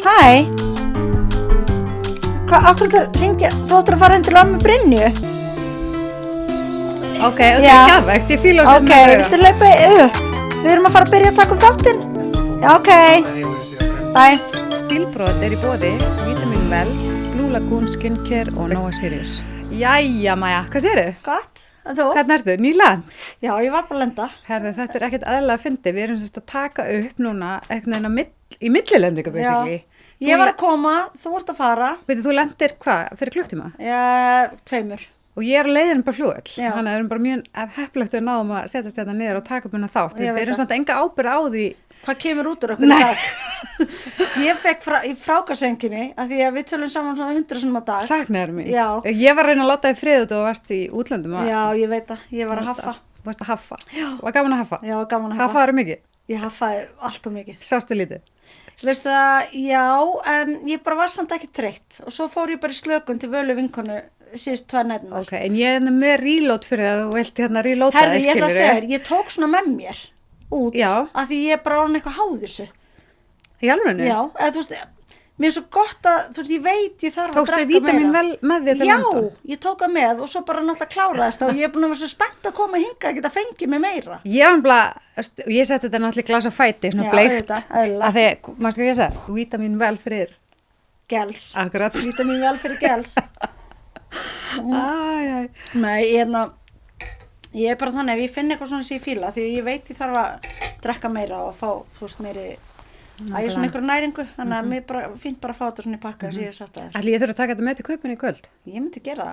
Hæ. Akkur þetta ringja, þú ættir að fara inn til ömmu Brynju. Ok, geðveikt, ég fíla að setja mig auga. Ok, viltu hlaupa upp? Við erum að fara að byrja að taka upp þáttinn. Já, ok. Bye. Stílbrot í boði, Vitamin Well, Blue Lagoon Skincare og Nova Sirius. Jæja, Maja, hvað segirðu? Gott. En þú? Hvernig ertu? Nýland? Já, ég var bara að lenda. Herðu, þetta ekkert eðlilega að fyndi. Við erum semst að taka upp núna eitthvað í millilendingu, basically. Ég var að koma, þú ert að fara. Veitu, þú lendir hvað? Fyrir klukktíma? Já, 2. Og ég er á leiðinu bara flugvöll. Þannig að við erum bara mjög heppilegt við náðum að setjast þetta niður og taka upp hérna þátt. Við erum samt enga ábyrgð á því. Hvað kemur út úr okkur í dag? Ég fekk í frákasenginni af því að við tölum saman svona 100 sinnum á dag. Saknaður mín. Já. Ég var að reyna að láta þig friða út og varst í útlöndum. Já, ég veit það. Ég var að haffa. Þú varst að haffa. Já. Var gaman að haffa? Já, gaman að haffa. Haffaður mikið? Ég haffaði allt og mikið. Sástu lítið? Veistu það, já, en ég bara var samt ekki þreytt og svo fór ég bara í slökun til Völu vinkonu síðust 2 næturnar. Ok, en ég er með reload fyrir að þú vilt hérna reloada það, skilur. Herði, ég ætla að segja þér, ég tók svona með mér út af því ég bara orðin eitthvað háð þessu. Í alvörinu? Já, eða þú veist, mér er svo gott að, þú veist, ég veit ég þarf Tókstu að drekka meira. Tókstu Vitamin Well með þér til London? Já, ég tók það með og svo bara náttúrulega kláraðist það og ég er búin að vera svo spennt að koma hingað að geta fengið mig meira. Ég setti þetta náttúrulega í glas af fæti, svona bleikt. Að þið, maður skal ég segja, Vitamin Well fyrir gels. Akkurat. Vitamin Well fyrir gels. Nei, ég er bara þannig, ef ég finn eitthvað svona sem ég fíla, því ég veit ég þarf að drekka meira og fá, þú veist, meiri ég er svona einhverja næringu, þannig að mér bara fínt bara að fá þetta svona í pakka sem ég hef sagt að þér. Ætli ég þurfi að taka þetta með til kaupinu í kvöld? Ég myndi gera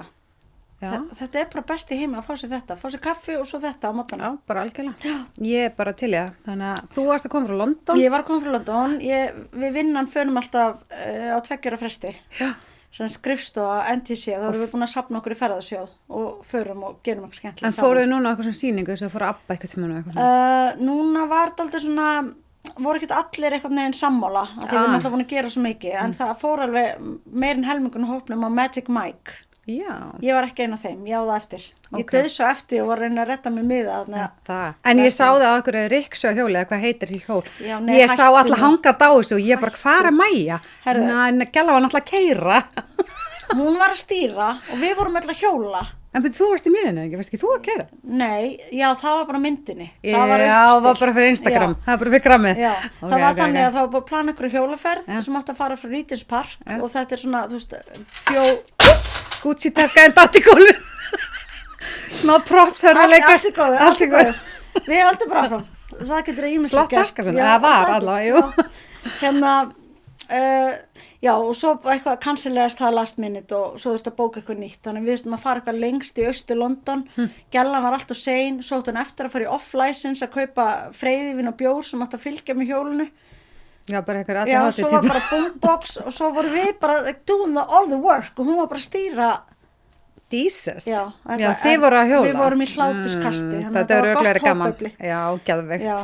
það. Þetta er bara best í heima að fá sér þetta, fá sér kaffi og svo þetta á mótana. Já, bara algjörlega. Ég er bara til í það. Þannig að þú varst að koma frá London. Ég var að koma frá London. Við vinnan förum alltaf á 2 ára fresti. Já. Sem skrifstofa NTC, þá erum við búin að safna okkur í ferðasjóð og förum og gerum eitthvað skemmtilegt. En fóruðu núna eitthvað svona sýningu þess að fóru að abba eitthvað tíma eitthvað svona? Núna var þetta alltaf svona, voru ekkert allir eitthvað neginn sammála, af því við erum alltaf búin að gera svo mikið, en það fór alveg meirinn helmingun hópnum á Magic Mike. Já. Ég var ekki einn af þeim, ég á það eftir. Ég döð svo eftir og var að reyna að retta mig miða. En ég sá það á okkur riksjó hjóli eða hvað heitir þessi hjól. Já, ég sá alla hangað á þessu og ég bara, hvað er Maja? En Gjalla var náttúrulega að keyra. Hún var að stýra og við vorum alltaf hjóla. En þú varst í miðinu, ekki? Varst ekki þú að keyra? Nei, já, það var bara myndinni. Það var bara fyrir Instagram. Það var bara fyrir grammið. Já, það var þannig að það var bara að plana ykkur hjólaferð sem átti að fara frá Regent's Park og þetta er svona, þú veist, Gucci-taska en datt í gólfið. Smá props hörðuleikar. Allt í góðu. Við höldum bara áfram. Það getur að ímislegt gert. Flott taska sem það var allavega, jú. Hérna, já, og svo eitthvað cancelaðist það last minute og svo þurfti að bóka eitthvað nýtt. Þannig við þurftum að fara eitthvað lengst í Austur-London. Gjallan var alltaf sein, svo þurfti hann eftir að fara í off-license að kaupa freyðivin og bjór sem átti að fylgja með hjólinu. Já, bara eitthvað já, svo var bara boombox og svo voru við bara doing all the work og hún var bara að stýra. Jesus. Já, þið voru að hjóla. Við vorum í hlátuskasti. Þetta er örugglega gaman. Já, geðveikt. Já,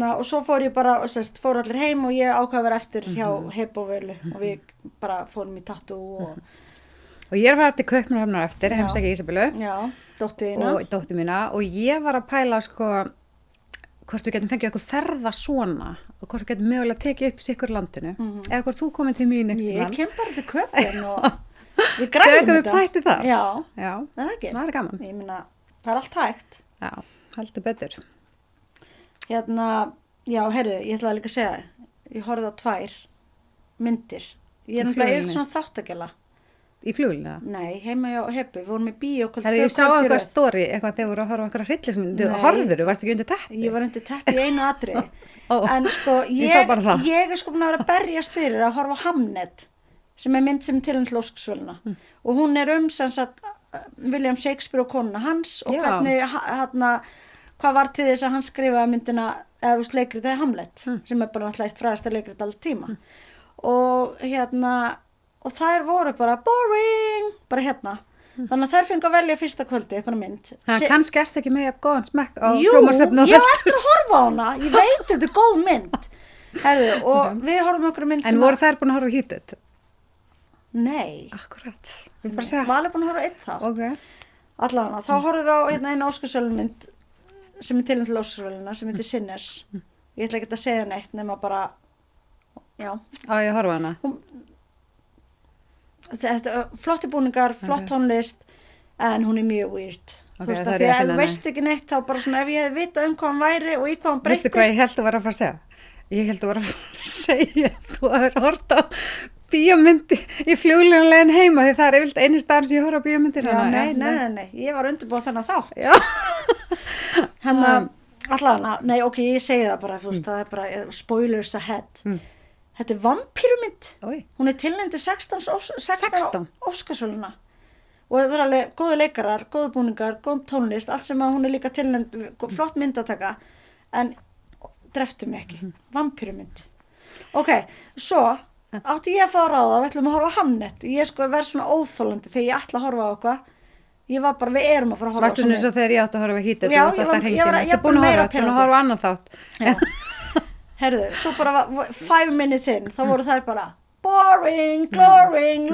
og svo fór ég bara, fór allir heim og ég ákvað að vera eftir hjá Hep og Völu og við bara fórum í tattoo og ég var til Kaupmannahafnar eftir, heimsækja Ísabellu. Já, dóttur mína og ég var að pæla, hvort við getum fengið eitthvað ferða svona og hvort við getum mögulega tekið upp sikkur landinu eða hvort þú komið til mín eftir Ég kem bara til Köpinn og við græðum þetta. Tökum við þætti þar? Já, það er gaman. Ég meina, það er allt hægt. Já, heldur betur. Hérna, já, heyrðu, ég ætlaði líka að segja, ég horfði á 2 myndir. Ég er náttúrulega svona þáttagjala. Í flugulina? Nei, heima hjá Heppu, við vorum í bíókvöld. Ég sá eitthvað story, eitthvað þegar voru að horfa eitthvað hryllismyndir. Horfðurðu, varstu ekki undir teppi? Ég var undir teppi í einu atriði. En ég er búin að vera að berjast fyrir að horfa á Hamnet, sem er mynd sem tilnæmt til Óskarsverðlauna. Og hún er sem sagt William Shakespeare og konuna hans og hvernig, hvað var til þess að hann skrifaði myndina, eða leikritið Hamlet, sem er bara náttúrulega eitt frægasta leikrit allir tíma. Og þær voru bara boring, bara hérna. Þannig að þær fengu að velja fyrsta kvöldi eitthvað mynd. Það kannski ertu ekki með góðan smekk á Jú, sjónvarpsefni. ég á eftir að horfa á hana. Ég veit þetta er góð mynd. Herðu, og við horfum okkur mynd sem En voru þær búin að horfa á Heated? Nei. Akkurat. Valur búin að horfa á 1 þá. Ok. Allavega, þá horfum við á eina Óskarsverðlaunamynd sem er tilnæmt til Óskarsverðlauna sem heitir Sinners. Ég ætla ekki að segja neitt nema bara Já. Á ég að horfa hana? Þetta, flotti búningar, flott tónlist, en hún er mjög weird. Ok, Þú veist, það af er því ég að að ef þú finna veist ekki neitt, þá bara svona ef ég hefði vitað hvað hann væri og í hvað hann breyttist. Veistu hvað ég held að vera að fara að segja? Ég held að vera að fara að segja þú hefur hort á bíómyndi í fluglegin heima því það er yfirleitt einu staðar sem ég horf á bíómyndir. Já, nei, ég var undirbúið þennan þátt. Já. Allavega, nei, ok, ég segi það bara, þú veist, það er bara spoilers ahead. Þetta er vampírumynd. Hún er tilnefnd til 16 Óskarsverðlauna. Og það er alveg góðu leikarar, góðu búningar, góð tónlist, allt sem að hún er líka tilnefnd, flott myndataka, en dreftu mig ekki. Vampírumynd. Ok, svo átti ég að fá að ráða, við ætlum að horfa á Hamnet. Ég sko verð svona óþólandi þegar ég ætla að horfa á eitthvað. Ég var bara, við erum að fara að horfa á Varstu eins og þegar ég átti að horfa á Heated, Já, þú varst alltaf hengin. ég var búin að meira horfa á annan þátt. Herðu, svo bara 5 minutes in, þá voru þær bara boring, gloring,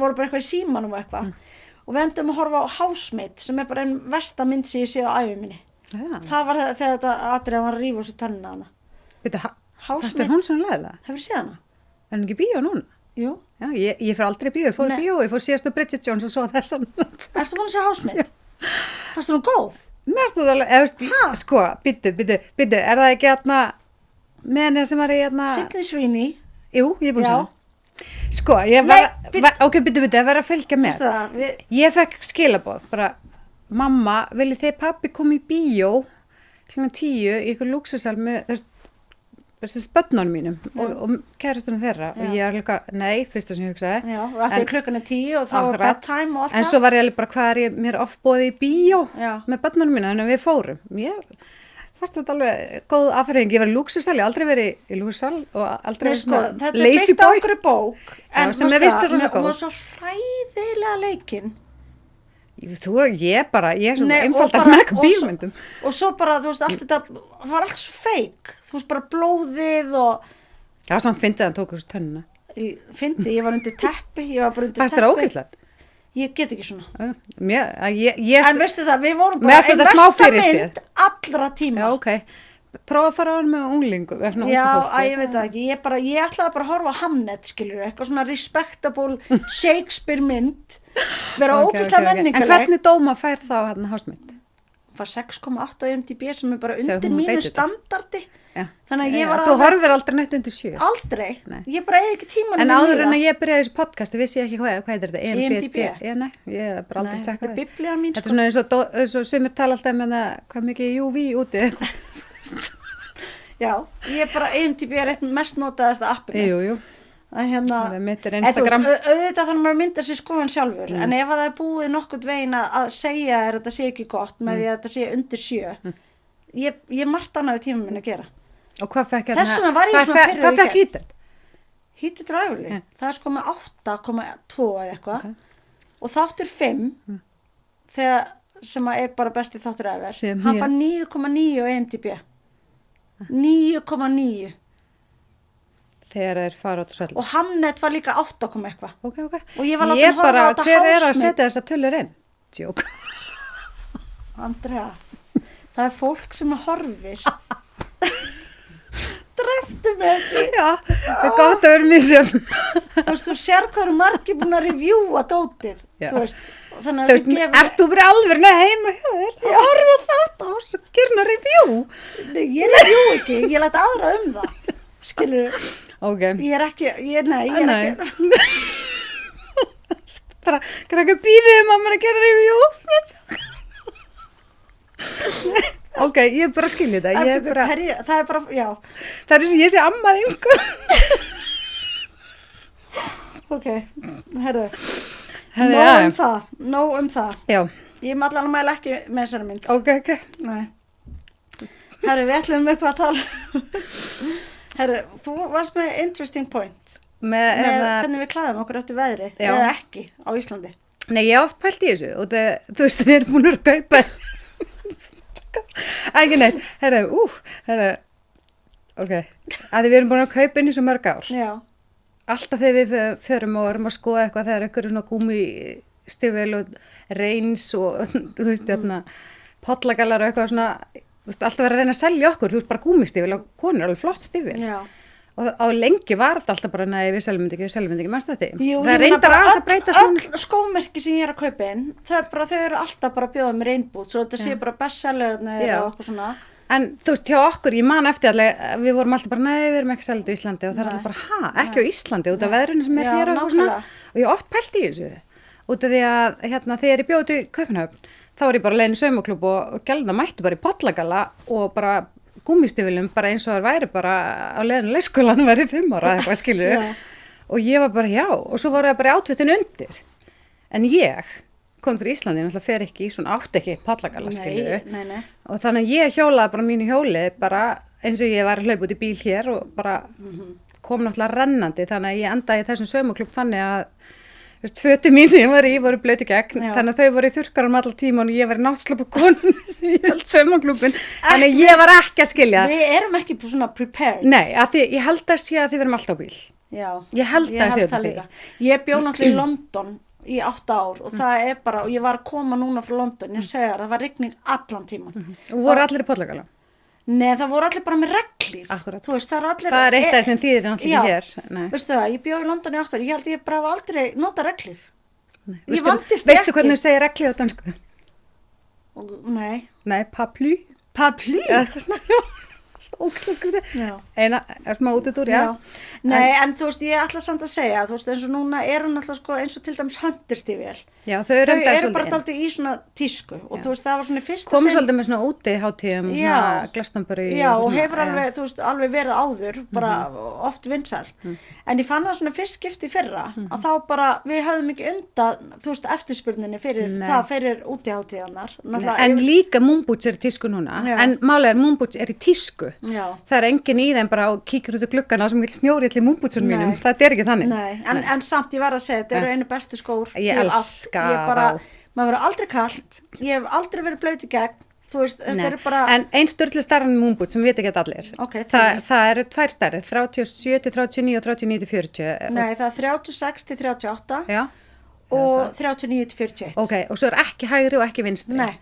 voru bara eitthvað í símanum og eitthvað. Og við endum að horfa á Housemate, sem er bara einn versta mynd sem ég séð á ævi minni. Það var þegar þetta atriði var að rífa úr sér tennina hana. Fannst þér hún svona leiðilega? Hefur séð hana? Er hún ekki í bíó núna? Jú. Já, ég fór aldrei í bíó, ég fór síðastu Bridget Jones og svo þessan. Erstu búin að sjá Housemate? Fannst hún góð? Mér finnst það alveg, sko, byttu, er það ekki hérna með henni sem var í hérna... Sydney Sweeney. Jú, ég er búin að sjá. Sko, ég var, byttu, að vera að fylgja með. Ég fekk skilaboð, bara, mamma, viljið þið pabbi koma í bíó kl. 10 í ykkur lúksusal með þessum börnunum mínum og kærastunum þeirra og ég er líka, nei, fyrsta sem ég hugsaði. Já, og eftir klukkan 10 og þá var bedtime og allt það. En svo var ég alveg bara, hvað er mér ofboðið í bíó með börnunum mína, þannig að við fórum. Ég fannst þetta alveg góð aðferðing. Ég var í lúksusal, ég aldrei verið í lúksusal og aldrei verið svona lazy boy. Þetta er byggt á okkur bók, en sem ég vistur hún var svo hræðilega leikinn. Ég er svo einfald að smekka bílmyndum. Og svo bara, þú veist, allt þetta, það var allt svo feik. Þú veist, bara blóðið og... Já, samt fyndið hann tók þessu tennina. Ég var undir teppi, Fannst þér ógeðslegt? Ég get ekki svona. En veistu það, við vorum bara ein versta mynd allra tíma. Já, ok. Prófa að fara á hann með unglingu. Já, ég veit það ekki. Ég ætlaði bara að horfa á Hamnet, skilur, eitthvað svona respectable Shakespeare mynd. Vera ógeðslega menningaleg. En hvernig dóma fær þá hann Housemate? Var 6,8 á IMDb sem er bara undir mínu standardi. Þannig að ég var Þú horfir aldrei neitt undir 7? Aldrei. Ég bara eigi ekki tímanum. En áður en að ég byrjaði þessu podcasti vissi ég ekki hvað heitir þetta? IMDb? Nei, ég hef bara aldrei tjekkað það. Þetta er biblían mín, sko. Þetta er svona eins og sumir tala alltaf með hvað mikið UV úti. Já, ég bara IMDb er eitt mest notaðasta appið. Jú. Það er mitt Instagram. Auðvitað þannig að maður mynda sér skoðan sjálfur, en ef það er búið nokkurt veginn að segja að þetta sé ekki gott með því að þetta sé undir 7, ég margt annað við tíma minn að gera. Og hvað fekk Þessuna var ég svona pyrruð í gegn. Hvað fekk Heated? Heated ræfuleg. Það er sko með 8,2 eða eitthvað. Og þáttur 5, þegar sem er bara besti þáttur ever, hann fann 9,9 á IMDb. 9,9. Þegar þeir fara át og svelda. Og Hamnet var líka 8, eitthvað. Ok. Og ég var látið að horfa á þetta Housemate. Hver er að setja þessa tölur inn? Tjók. Andrea, það er fólk sem horfir. Dreftu mig ekki. Já, það er gott að vera misjöfn. Þú veist, þú sér hvað eru margir búin að reviewa dótið. Þú veist, þannig að þessi gefur... Ert þú bara alveg heima hjá þér? Já. Horfa á þetta og svo gera svona review. Nei, ég review ekki. Ég læt aðra það. Skilur, ég er ekki. Bara, krakka býðið að maður að gera review. Ok, ég bara skilja þetta. Það er bara, já. Það er sem ég sé amma þín, sko. Ok, herðu. Nóg um það. Já. Ég allan að mæla ekki með þessari mynd. Ok. Nei. Herðu, við ætlum eitthvað að tala. Herðu, þú varst með interesting point. Með hvernig við klæðum okkur eftir veðri. Eða ekki á Íslandi. Nei, ég hef oft pælt í þessu. Og þú veist, við erum búin að kaupa... Ekki neitt, herru, ok, að við erum búin að kaupa inn í svo mörg ár. Já. Alltaf þegar við förum og erum að skoða eitthvað þegar eitthvað er svona gúmmistifil og reins og þú veist, pollagalar og eitthvað svona, þú veist, alltaf verið að reyna að selja okkur, þú veist, bara gúmmistifil og konur, alveg flott stifil. Já. og á lengi var þetta alltaf bara, nei, við seljum ekki, mannst þetta? Jú, það reyndar aðeins að breyta öll skómerki sem ég að kaupa inn, þau eru alltaf bara að bjóða mér Rainboots og þetta sé bara bestsellerarnir og eitthvað svona. En þú veist, hjá okkur, ég man eftir allega, við vorum alltaf bara, nei, við erum ekki selja þetta í Íslandi og það er alltaf bara, ekki á Íslandi, út af veðrinu sem er hér og svona, og ég oft pælti í þessu, út af því að, þegar ég bjóði til Kaupmannahöfn, þá var ég bara leiðin í saumaklúbb og gælna mættu bara í pollagalla og bara gúmmístífilum, bara eins og það væri bara á leiðinu leikskólan væri 5 ára, eitthvað skilur og ég var bara, og svo voru það bara átvitin undir, en ég kom til Íslandi, náttúrulega fer ekki í svona átt ekki pollagalla, skilur Nei. Og þannig að ég hjólaði bara mínu hjóli bara eins og ég var að hlaupa út í bíl hér og bara kom náttúrulega rennandi þannig að ég endaði í þessum saumaklúbb þannig að fötin mín sem ég var í voru blauti gegn þannig að þau voru í þurrkarum allar tíma og ég var í náttslöpu konu sem ég held saumaklúbbin þannig að ég var ekki að skilja. Við erum ekki svona prepared. Nei, að því, ég held að sé að þið verum alltaf á bíl. Já. Ég held að sé þetta líka. Ég bjó náttúrulega í London í 8 ár og það er bara, og ég var að koma núna frá London, ég segja það var rigning allan tíman. Og voru allir í pollagalla? Nei, það voru allir bara með reglíf. Akkurat. Þú veist, það er eitt af þessum þýðir náttúrulega ekki hér. Nei. Veistu það, ég bjó í London í 8 ár, ég held ég bara aldrei nota reglíf. Ég vandist ekki. Veistu hvernig þú segir reglíf á dansku? Nei. Nei, paraply. Paraply? Eitthvað svona, já. Óksla skriði. Eina, smá út í dúr, já. Nei, en þú veist, ég ætla samt að segja, þú veist, eins og núna eru náttúrulega sko eins og til dæmis höndirstífél. Já, þau eru bara dálítið í svona tísku og þú veist, það var svona fyrsta komu svolítið með svona útihátíðum, svona Glastonbury. Já, og hefur alveg, þú veist, alveg verið áður, bara oft vinsælt. En ég fann það svona fyrst skipti fyrra, að þá bara, við höfðum ekki undan, þú veist, eftirspurninni fyrir útihátíðarnar. En líka Moonboots er í tísku núna, en málega Moonboots er í tísku. Það er enginn í þeim bara og kíkir út á gluggana sem vil snjóri allir Moonbootsunum mínum, það er ekki þannig. Nei, en samt ég var að segja, þetta eru einu bestu skór til allt. Maður verður aldrei kalt, ég hef aldrei verið blöyt í gegn, þú veist, þetta eru bara... En ein störtlu starran Moonboots sem veit ekki allir, það eru 2 stærri, 37 til 39 og 39 til 40. Nei, það er 36 til 38 og 39 til 41. Ok, og svo er ekki hægri og ekki vinstri. Nei.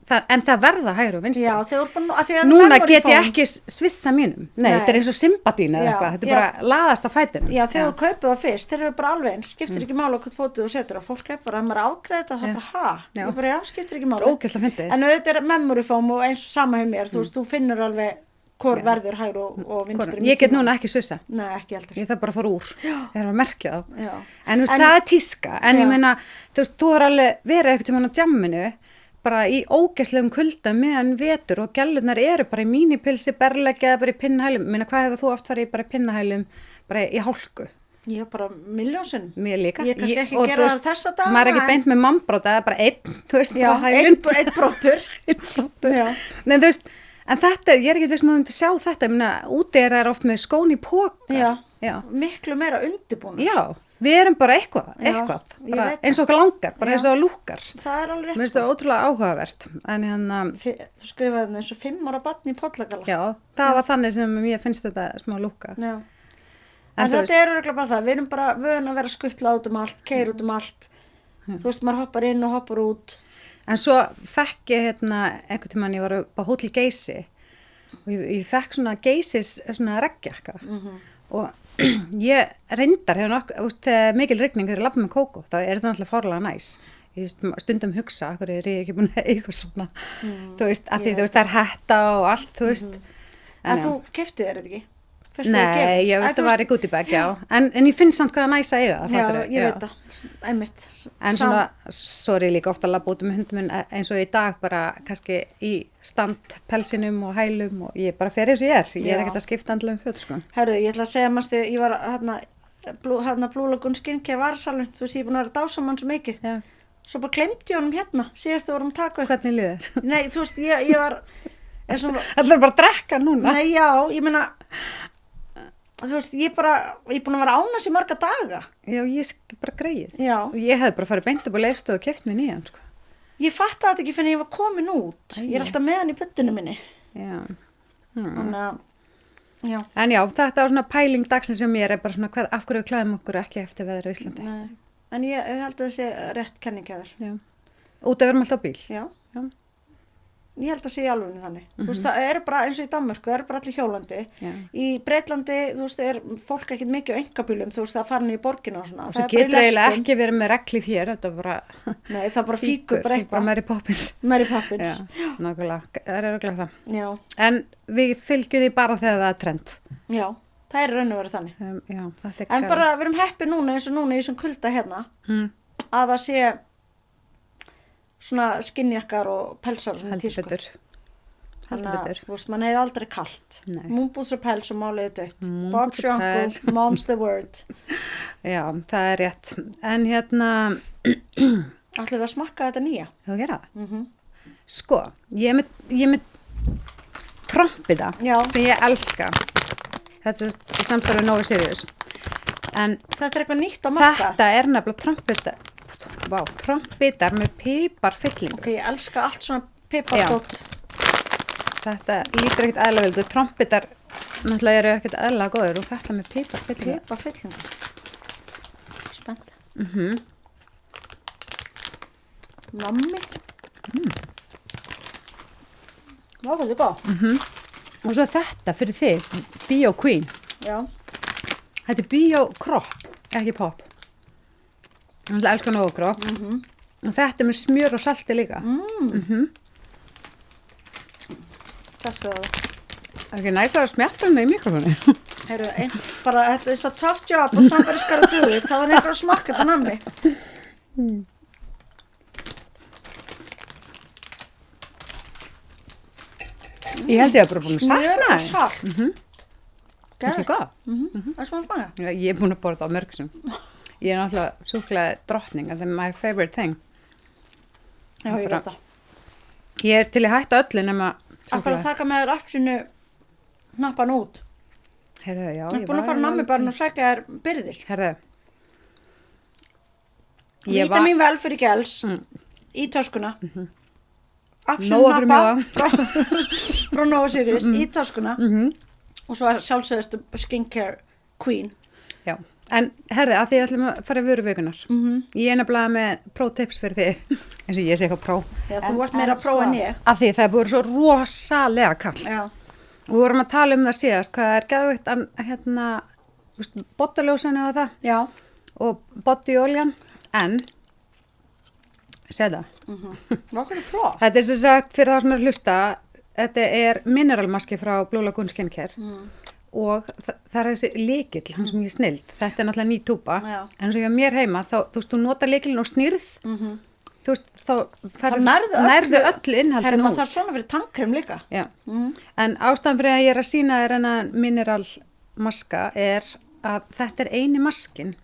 En það verða hægri og vinstri. Já, þeir voru bara... Núna get ég ekki svissa mínum. Nei, þetta er eins og Symbadín eða eitthvað. Þetta er bara laðast á fætinu. Já, þegar þú kaupið það fyrst, þeir eru bara alveg eins. Skiptir ekki máli hvort fótið þú setur og fólk er bara, maður ágreið það er bara, ég bara, skiptir ekki máli. Ógeðslega fyndið. En auðvitað er memory foam og eins sama hjá mér, þú veist, þú finnur alveg hvor verður hægri og vinstri. Ég get núna ekki svissa. Nei, ekki heldur. Ég þarf bara að fara úr. Ég þarf að merkja þá. En þú veist, það er tíska. En ég meina, þú veist, þú er alveg verið eitthvað tímann á djamminu, bara í ógeðslegum kulda meðan vetur og gælurnar eru bara í mínipilsi, berleggja, bara í pinnahælum. Minna, hvað hefur þú oft farið bara í pinnahælum, bara í hálku? Ég er bara miljónsinn. Mér líka. Ég kannski ekki gera það þessa daga. Maður er ekki beint með mannbrót, það er bara einn, þú veist, bara hælun. Já, einn brotur. Einn brotur. Já. Nei, þú veist, en þetta, ég er ekki viss með að sjá þetta, ég meina, úti er oft með skón í póka. Já, miklu meira undirbúnir. Já, við erum bara eitthvað, bara eins og okkur langar, bara eins og lúkar. Það er alveg rétt. Mér finnst það ótrúlega áhugavert. En þú skrifaði þetta eins og 5 ára barn í pollagalla. Já, það var þannig sem ég finnst þetta smá lúka. Já. En þetta er örugglega bara það, við erum bara vön að vera skuttla út allt, keyra út allt. Þú veist, maður hoppar inn og hoppar út. En svo fekk ég einhvern tímann, ég var á Hótel Geysi og ég fekk svona Geysis svona regnjakka og ég reyndar þegar mikil rigning þegar ég labba með kókó, þá er þetta náttúrulega fárlega næs. Ég stundum hugsa, akkur er ég ekki búin að eitthvað svona, þú veist, að því þú veist, það er hetta og allt, þú veist. En þú keyptir þér þetta ekki? Nei, ég veit að var í Goodiebag, já. En ég finn samt hvað næs að eiga það. Já, ég veit það, einmitt. En svona, svo er ég líka ofta að labba út með hundum minn eins og í dag bara kannski í standpelsinum og hælum og ég bara fer eins og ég er. Ég er ekkert að skipta andlega föt, sko. Herru, ég ætla að segja, mástu, ég var Blue Lagoon skincare varasalun, þú veist, ég er búin að vera dása mann svo mikið. Já. Svo bara glemdi ég honum hérna, síðast við vorum að taka upp. Hvernig líður? Nei, þú veist, ég var... Það er bara að drekka núna. Nei, já, ég meina... Þú veist, ég er búin að vera ánæs í marga daga. Já, ég bara greið. Já. Ég hefði bara farið beint upp á leifstöð og keypt mér nýjan, sko. Ég fattaði þetta ekki fyrir ég var komin út. Ég er alltaf með hann í buddinu minni. Já. Þannig að, já. En já, þetta var svona pæling dagsins sem ég er bara svona, af hverju við klæðum okkur ekki eftir veður á Íslandi. Nei, en ég held að það sé rétt kenningaður. Já. Út að við erum alltaf á bíl. Já. ég held að sé í alvegni þannig. Þú veist, það eru bara eins og í Danmörku, það eru bara allir hjólandi. Í Breitlandi, þú veist, fólk ekkert mikið á einkabílum, þú veist, það farin í borgina og svona. Og svo getur eiginlega ekki verið með reglíf hér, þetta er bara... Nei, það bara fíkur bara eitthvað. Bara Mary Poppins. Mary Poppins. Já, nákvæmlega, það er örugglega það. Já. En við fylgjum því bara þegar það er trend. Já, það er raun og verið þannig. Já, þetta er en bara, við erum heppið núna eins og núna í þessum kulda hérna, að það sé svona skinnjakkar og pelsar og svona tísku. Þannig að, þú veist, mann er aldrei kalt. Moonboots og pels og málið dött. Box your uncle, mom's the word. Já, það er rétt. En hérna... Ætlum við að smakka þetta nýja? Já, gera það. Sko, ég er með trompita sem ég elska. Þetta er samstarfið Nóa Sirius. En þetta er eitthvað nýtt að makka. Þetta er nefnilega trompitar með piparfyllingu. Ok, ég elska allt svona pipardótt. Þetta lítur ekkert eðla vel. Trompitar náttúrulega eru ekkert eðla góður og þetta með piparfyllingu. Piparfyllingu. Spennt. Nammi. Það var góð. Og svo þetta fyrir þig, Bio Queen. Já. Þetta er Bio Crop, ekki Pop. Ég elskar Nóa Crop. Og þetta er með smjör og salti líka. Testu það. Það er ekki næst að smjattra henni í mikrofónu. Heyrðu, bara þetta er svo tough job og somebody gotta do it. Það er einhver að smakka þetta nammi. Ég held ég að bara búin að sakna smjör og salt. Ekki góð. Það er svona smaka. Já, ég er búin að borða þetta á mörgsum. Ég er náttúrulega súkkulaði drottning, þetta er my favorite thing. Já, ég veit það. Ég er til að hætta öllu nema Ætlar að taka með þér appsinu hnappan út. Heyrðu, já. Ég er búin að fara nammibarinn og sækja þér byrðir. Heyrðu. Vítamín vel fyrir gels í töskuna. Appsinu Nóa fyrir hnappa frá Nóa Sirius í töskuna. Og svo sjálfsögðustu skincare queen. Já. En herði, að því ætlum að fara í vöruvíkunar. Ég er nefnilega með pro-tips fyrir þig, eins og ég sé eitthvað pro. Já, þú ert meira pro en ég. Að því það er búið svo rosalega kall. Já. Og við vorum að tala það síðast, hvað er geðveikt að, boddaljósinu og það. Já. Og bodyoljan, en, segð það. Hvað er flott? Þetta er sem sagt, fyrir það sem er að hlusta, þetta er mineralmaski frá Blue Lagoon Skincare. Og það er þessi lykill, hann sem ég snild. Þetta er náttúrulega ný túpa. En svo hjá mér heima, þá, þú veist, þú nota lykilinn og snýrð. Þú veist, þá nærðu öllu innhaldinu út. Það er svona fyrir tannkrem líka. Já. En ástæðan fyrir að ég er að sýna þér hennar mineralmaska er að þetta er eini maskin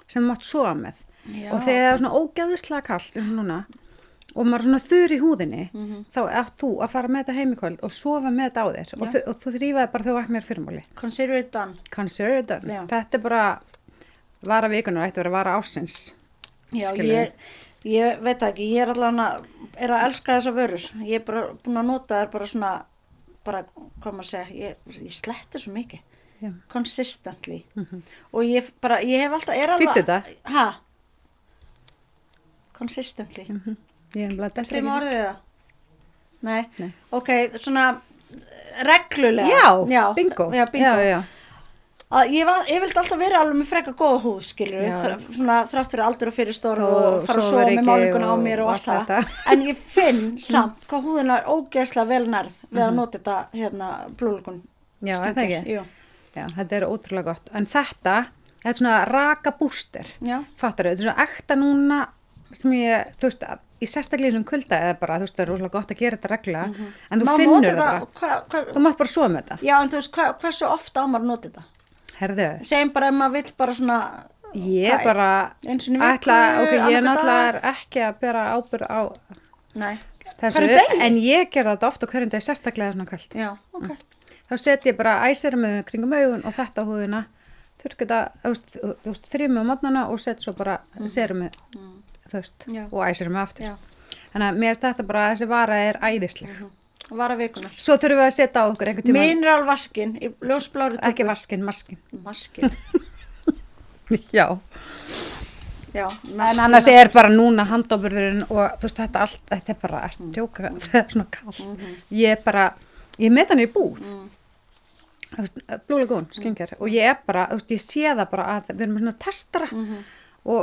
sem mátt sofa með. Og þegar það er svona ógeðislega kalt eins og núna, og maður svona þurr í húðinni, þá átt þú að fara með þetta heim í kvöld og sofa með þetta á þér og þú þrýfaði bara þegar þú vaknar fyrrmáli. Consider it done. Consider it done. Já. Þetta er bara vara vikunar, ætti að vera vara ársins. Já, ég veit ekki, ég er allavega að elska þessa vörur. Ég er bara búin að nota þær bara svona, hvað maður segja, ég sletti svo mikið. Já. Consistently. Og ég hef alltaf, Þýttu þetta? Hæ? Consistently. Ég er bara Þeim orðið það? Nei. Ok, svona reglulega. Já, bingo. Já, bingo. Já. Ég vildi alltaf vera alveg með freka góða húð, skilur við, svona þrátt fyrir aldur og fyrir stórð og fara að sofa með málinguna á mér og allt það. En ég finn samt hvað húðina er ógeðslega vel nærð við að nota þetta Blue Lagoon. Já, er það ekki? Jú. Já, þetta er ótrúlega gott. En þetta er svona raka búster. Já. Fattar þau, þetta er svona ekta núna sem ég, þú veist, í sérstaklega sem kulda eða bara, þú veist, það er rosalega gott að gera þetta reglulega, en þú finnur þetta. Þú mátt bara sofa með þetta. Já, en þú veist, hversu ofta á maður að nota þetta? Herðu. Segjum bara ef maður vill bara svona... Ég bara ég náttúrulega ekki að bera ábyrgð á þessu, en ég gera þetta ofta hverjum degi sérstaklega svona kalt. Já, ok. Þá set ég bara æserum kringum augun og þetta á húðina, þurrka þetta, þú veist, þrýmið á mótnana og set svo bara serumið, þú veist, og æserum aftur. Þannig að mér finnst þetta bara, þessi vara er æðisleg. Vara vikunar. Svo þurfum við að setja á okkur einhvern tíma. Mineralvaskin í ljósbláru tökku. Ekki vaskin, maskin. Maskin. Já. Já, en annars bara núna handóburðurinn og þú veist þetta allt, þetta bara tjóka, þetta svona kallt. Ég met hann í búð, Blue Lagoon, skincare, og ég bara, þú veist, ég sé það bara að við erum svona testara og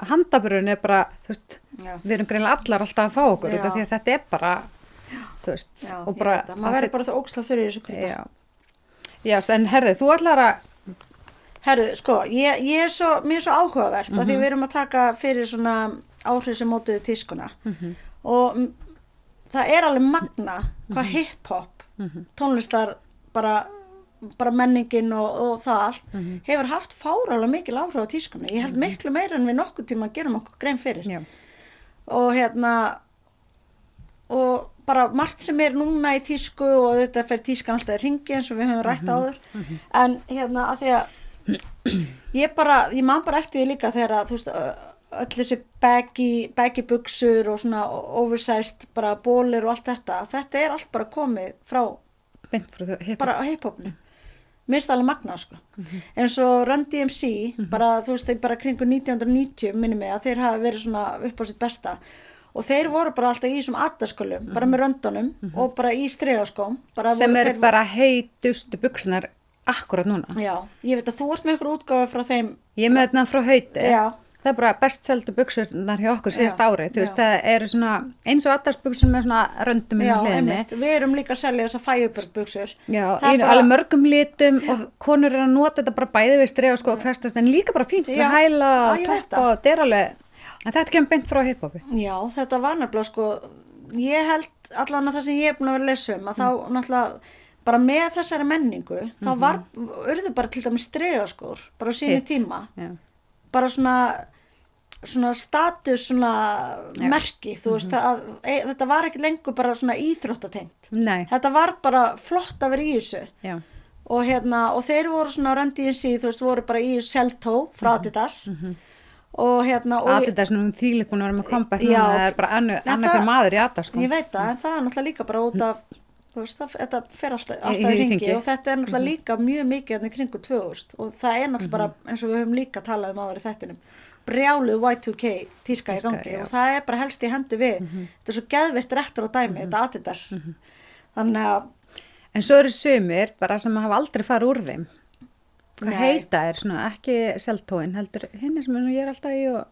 handóburðurinn bara, þú veist, við erum greinlega allar alltaf að fá okkur, því að þetta bara, þú veist, og bara... maður verður bara það ógeðslega þurr í þessu kulda. Já, en herðu, þú ætlar að... Herðu, sko, mér er svo áhugavert að því við erum að taka fyrir svona áhrif sem mótuðu tískuna og það er alveg magna hvað hip-hop, tónlistar, bara menningin og það allt hefur haft fáralega mikil áhrif á tískuna. Ég held miklu meira en við nokkuð tíma gerum okkur grein fyrir. Já. Og og bara margt sem er núna í tísku og þetta fer tískan alltaf í hringi eins og við höfum rætt áður. En að því að ég man bara eftir því líka þegar að, þú veist, öll þessi baggy buxur og svona oversized bara bólir og allt þetta er allt bara komið frá bara hip-hopni. Mér finnst það alveg magnað, sko. En svo Run DMC, bara, þú veist, þeir bara kringu 1990, minni mig, að þeir hafa verið svona upp á sitt besta. Og þeir voru bara alltaf í þessum addaskölum, bara með röndunum og bara í strigaskóm. Sem bara heitustu buxunar akkurat núna. Já, ég veit að þú ert með ykkur útgáfu frá þeim. Ég með þetta frá Hauti. Já. Það bara best seldu buxurnar hjá okkur síðast ári. Þú veist, það eru svona eins og addarsbuxur með svona röndum inn á hliðinni. Já, við erum líka að selja þessa fæjubörbuxur. Já, alveg mörgum litum og konur eru að nota þetta bara bæði við strigaskó og hverstast, en líka bara fínt með hæla og toppa og þetta er alveg, en þetta kemur beint frá hip-hopi. Já, þetta var nefnilega, sko, ég held allan að það sem ég er búin að vera að lesa að þá náttúrulega bara með þessari menningu, þá urðu bara til dæmis strigaskór, bara á sínu tíma. Já. Bara svona status, svona merki, þú veist, þetta var ekki lengur bara svona íþróttatengt. Nei. Þetta var bara flott að vera í þessu. Já. Og þeir voru svona Run DMC, þú veist, voru bara í Seltó frá Adidas. Og Adidas nú þvílíkt búin að vera með comeback núna, það er bara annar maður í Adidas, sko. Ég veit það, en það er náttúrulega líka bara út af, þú veist, þetta fer alltaf í hringi og þetta er náttúrulega líka mjög mikið í kringu 2000 og það er náttúrulega bara, eins og við höfum líka talað áður í þættinum, brjáluð Y2K tíska í gangi og það er bara helst í hendu við. Þetta er svo geðveitt réttur á dæmi, þetta Adidas. Þannig að... En svo eru sumir bara sem hafa aldrei farið úr þeim. Hvað heita er svona, ekki Seltóin, heldur hinni sem ég er alltaf í og...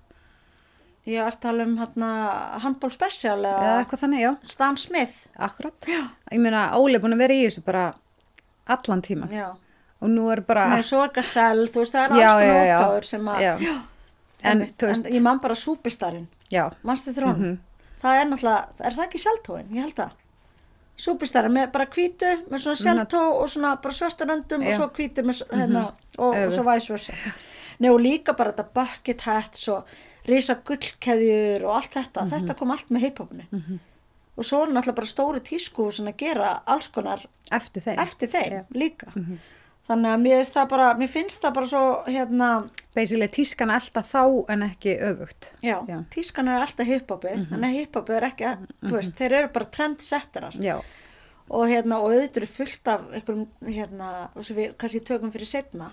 Ég er að tala handball special eða eitthvað þannig, já. Stan Smith. Akkurat. Já. Ég meina, Óli er búin að vera í þessu bara allan tíman. Já. Og nú er bara... Nei, svo er Gazelle, þú veist, það er alls konar útgáfur sem að... Já. En ég man bara Superstarinn. Já. Manstu þér honum? Það er náttúrulega, er það ekki Seltóin? Ég held það. Superstarinn með bara hvítu, með svona Seltó og svona bara svartaröndum og svo hvítu með og svo vice versa. Nei, og líka bara þetta bucket hats og risa gullkeðjur og allt þetta kom allt með hip-hopni og svo er náttúrulega bara stóru tískuhús að gera alls konar eftir þeim líka þannig að mér finnst það bara svo basically tískan er alltaf þá en ekki öfugt já. Tískan er alltaf hip-hopi en hip-hopi er ekki, þú veist, þeir eru bara trendsetterar og auðvitað eru fullt af einhverjum sem við kannski tökum fyrir seinna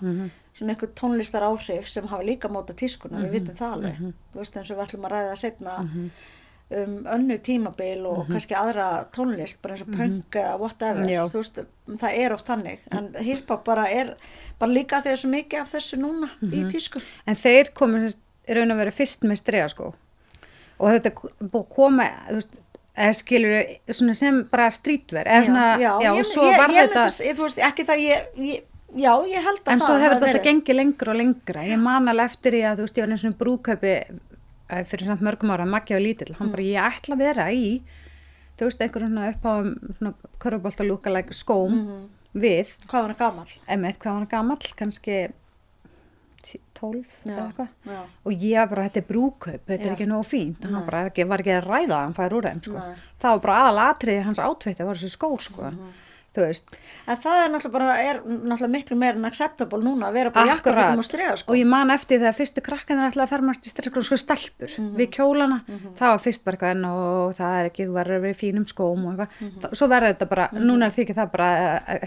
svona einhver tónlistar áhrif sem hafa líka mótað tískuna, við vitum það alveg þú veist, eins og við ætlum að ræða seinna önnu tímabil og kannski aðra tónlist, bara eins og punk eða whatever, þú veist, það er oft þannig, en hip-hop bara er bara líka þegar svo mikið af þessu núna í tísku. En þeir komur raun að vera fyrst með strigaskó og þetta búið koma, þú veist, eða skilur svona sem bara streetwear, eða svona, og svo var þetta... Þú veist, ekki það Já, ég held að en svo hefur þetta gengið lengra og lengra. Ég man alveg eftir því að, þú veist, ég var einu svona brúðkaupi fyrir samt mörgum ára, Maggi var lítill, hann bara, ég ætla að vera í, þú veist, einhverjum svona upp á svona körfubolta lúkalæk skóm við. Hvað var hann gamall? Hvað var hann gamall? Kannski 12 eða eitthvað. Og ég var bara, þetta er brúðkaup, þetta er ekki nógu fínt. Hann bara, var ekki að ræða að hann fær úr þeim, sko. Það var bara aðalatriði hans átveiti, það var þessi skór, sko. þú veist. En það náttúrulega miklu meira en acceptable núna að vera bara jakkafötum og strigaskóm. Og ég man eftir þegar fyrstu krakkarnir ætlaði að fermast í strigaskóm, sko stelpur við kjólana, það var fyrst bara eitthvað og það er ekki, þú verður að vera í fínum skóm og eitthvað, svo verður þetta bara, núna er því ekki það bara,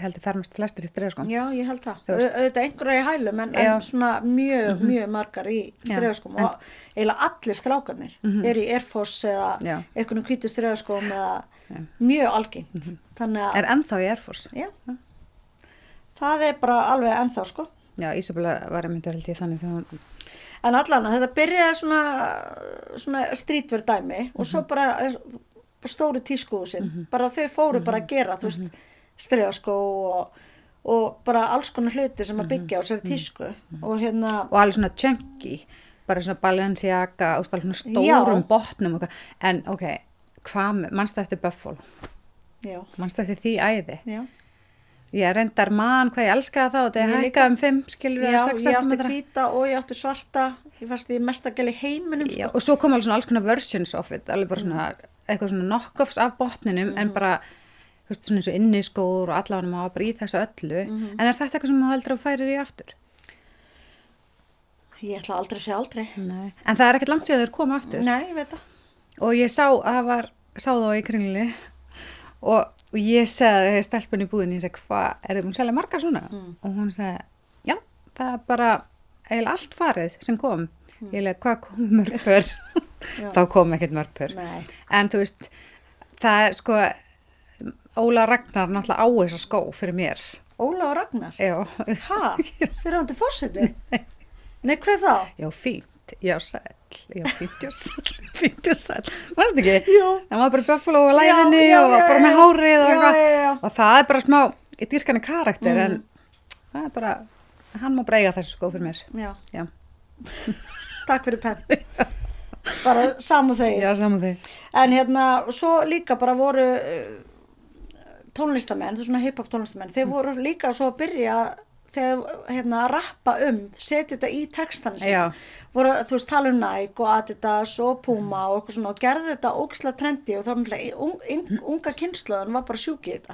heldur fermast flestir í strigaskóm. Já, ég held það. Auðvitað einhverja í hælum en svona mjög margar í strigaskóm og eiginlega allir strákarnir eru í Air Force eða einhvern hvítu strigaskóm eða mjög algengt. Er ennþá í Air Force? Já. Það er bara alveg ennþá, sko. Já, Ísabella var einmitt held ég þannig þegar hún... En allan, þetta byrjaði svona streetwear dæmi og svo bara stóru tískuhúsin. Bara þau fóru bara að gera, þú veist, strigaskó og bara alls konar hluti sem að byggja á þessari tísku. Og alveg svona chunky, bara svona Balenciaga og svona stórum botnum og eitthvað. En mannstu eftir Buffalo? Já. Mannstu eftir því æði? Já. Ég reyndar hvað ég elskaði það og það hækkaði 5 skilur við 6 cm. Já, ég átti hvíta og ég átti svarta, ég fannst því mesta gæli heiminum. Já, og svo kom alveg svona alls konar versions of it, alveg bara svona eitthvað svona knock-offs af botninum en bara, þú veist, svona eins og inniskór og allavega maður bara í þessu öllu. En er þetta eitthvað sem þú heldur að færir í aftur? Ég ætla aldrei að segja aldrei. Nei. En það er ekkert langt síðan þeir koma aftur. Nei, ég veit það. Og ég sá þá í Kringlunni og ég segði stelpunni í búðinni, ég segi, hvað, er þið búin að selja marga svona? Og hún segi, já, það er bara eiginlega allt farið sem kom. Ég lega, hvað kom mörg pör? Þá kom ekkert mörg pör. Nei. En þú veist, það er sko, Óla Ragnar náttúrulega á þessa skó fyrir mér. Óla og Ragnar? Já. Hæ? Fyrir hann til fórseti? Nei, hvað þá? Já, fínt. Já, sæll. Já, fínt og sæll. Manstu ekki? Já. Það var bara Buffalo og læðinni og bara með hárið og eitthvað. Já. Og það er bara smá dýrkani karakter en það er bara, hann má breyga þessu skó fyrir mér. Já. Takk fyrir penn. Bara samúð þig. Já, samúð þig. En svo líka bara voru tónlistamenn, þú svona hip-hop tónlistamenn, þeir voru líka svo að byrja þegar að rappa setja þetta í textana sinna. Voru, þú veist, tala Nike og Adidas og Puma og eitthvað svona og gerði þetta ógeðslega trendi og þá náttúrulega unga kynslóðan var bara sjúk í þetta.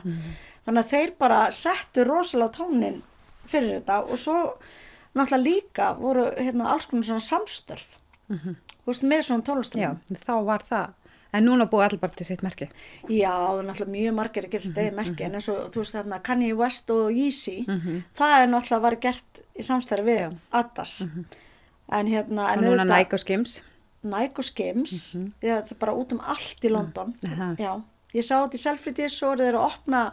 Þannig að þeir bara settu rosalega tónin fyrir þetta og svo náttúrulega líka voru alls konar svona samstörf. Þú veist, með svona tónlistamenn. Já, þá var það. En núna búið allir bara til sitt merki. Já, það er náttúrulega mjög margir að gera sitt eigin merki, en eins og þú veist þarna Kanye West og Yeezy, það er náttúrulega var gert í samstæði við Adidas. En og núna Nike og Skims. Nike og Skims, það er bara út allt í London. Já, ég sá þetta í Selfridges og þeir að opna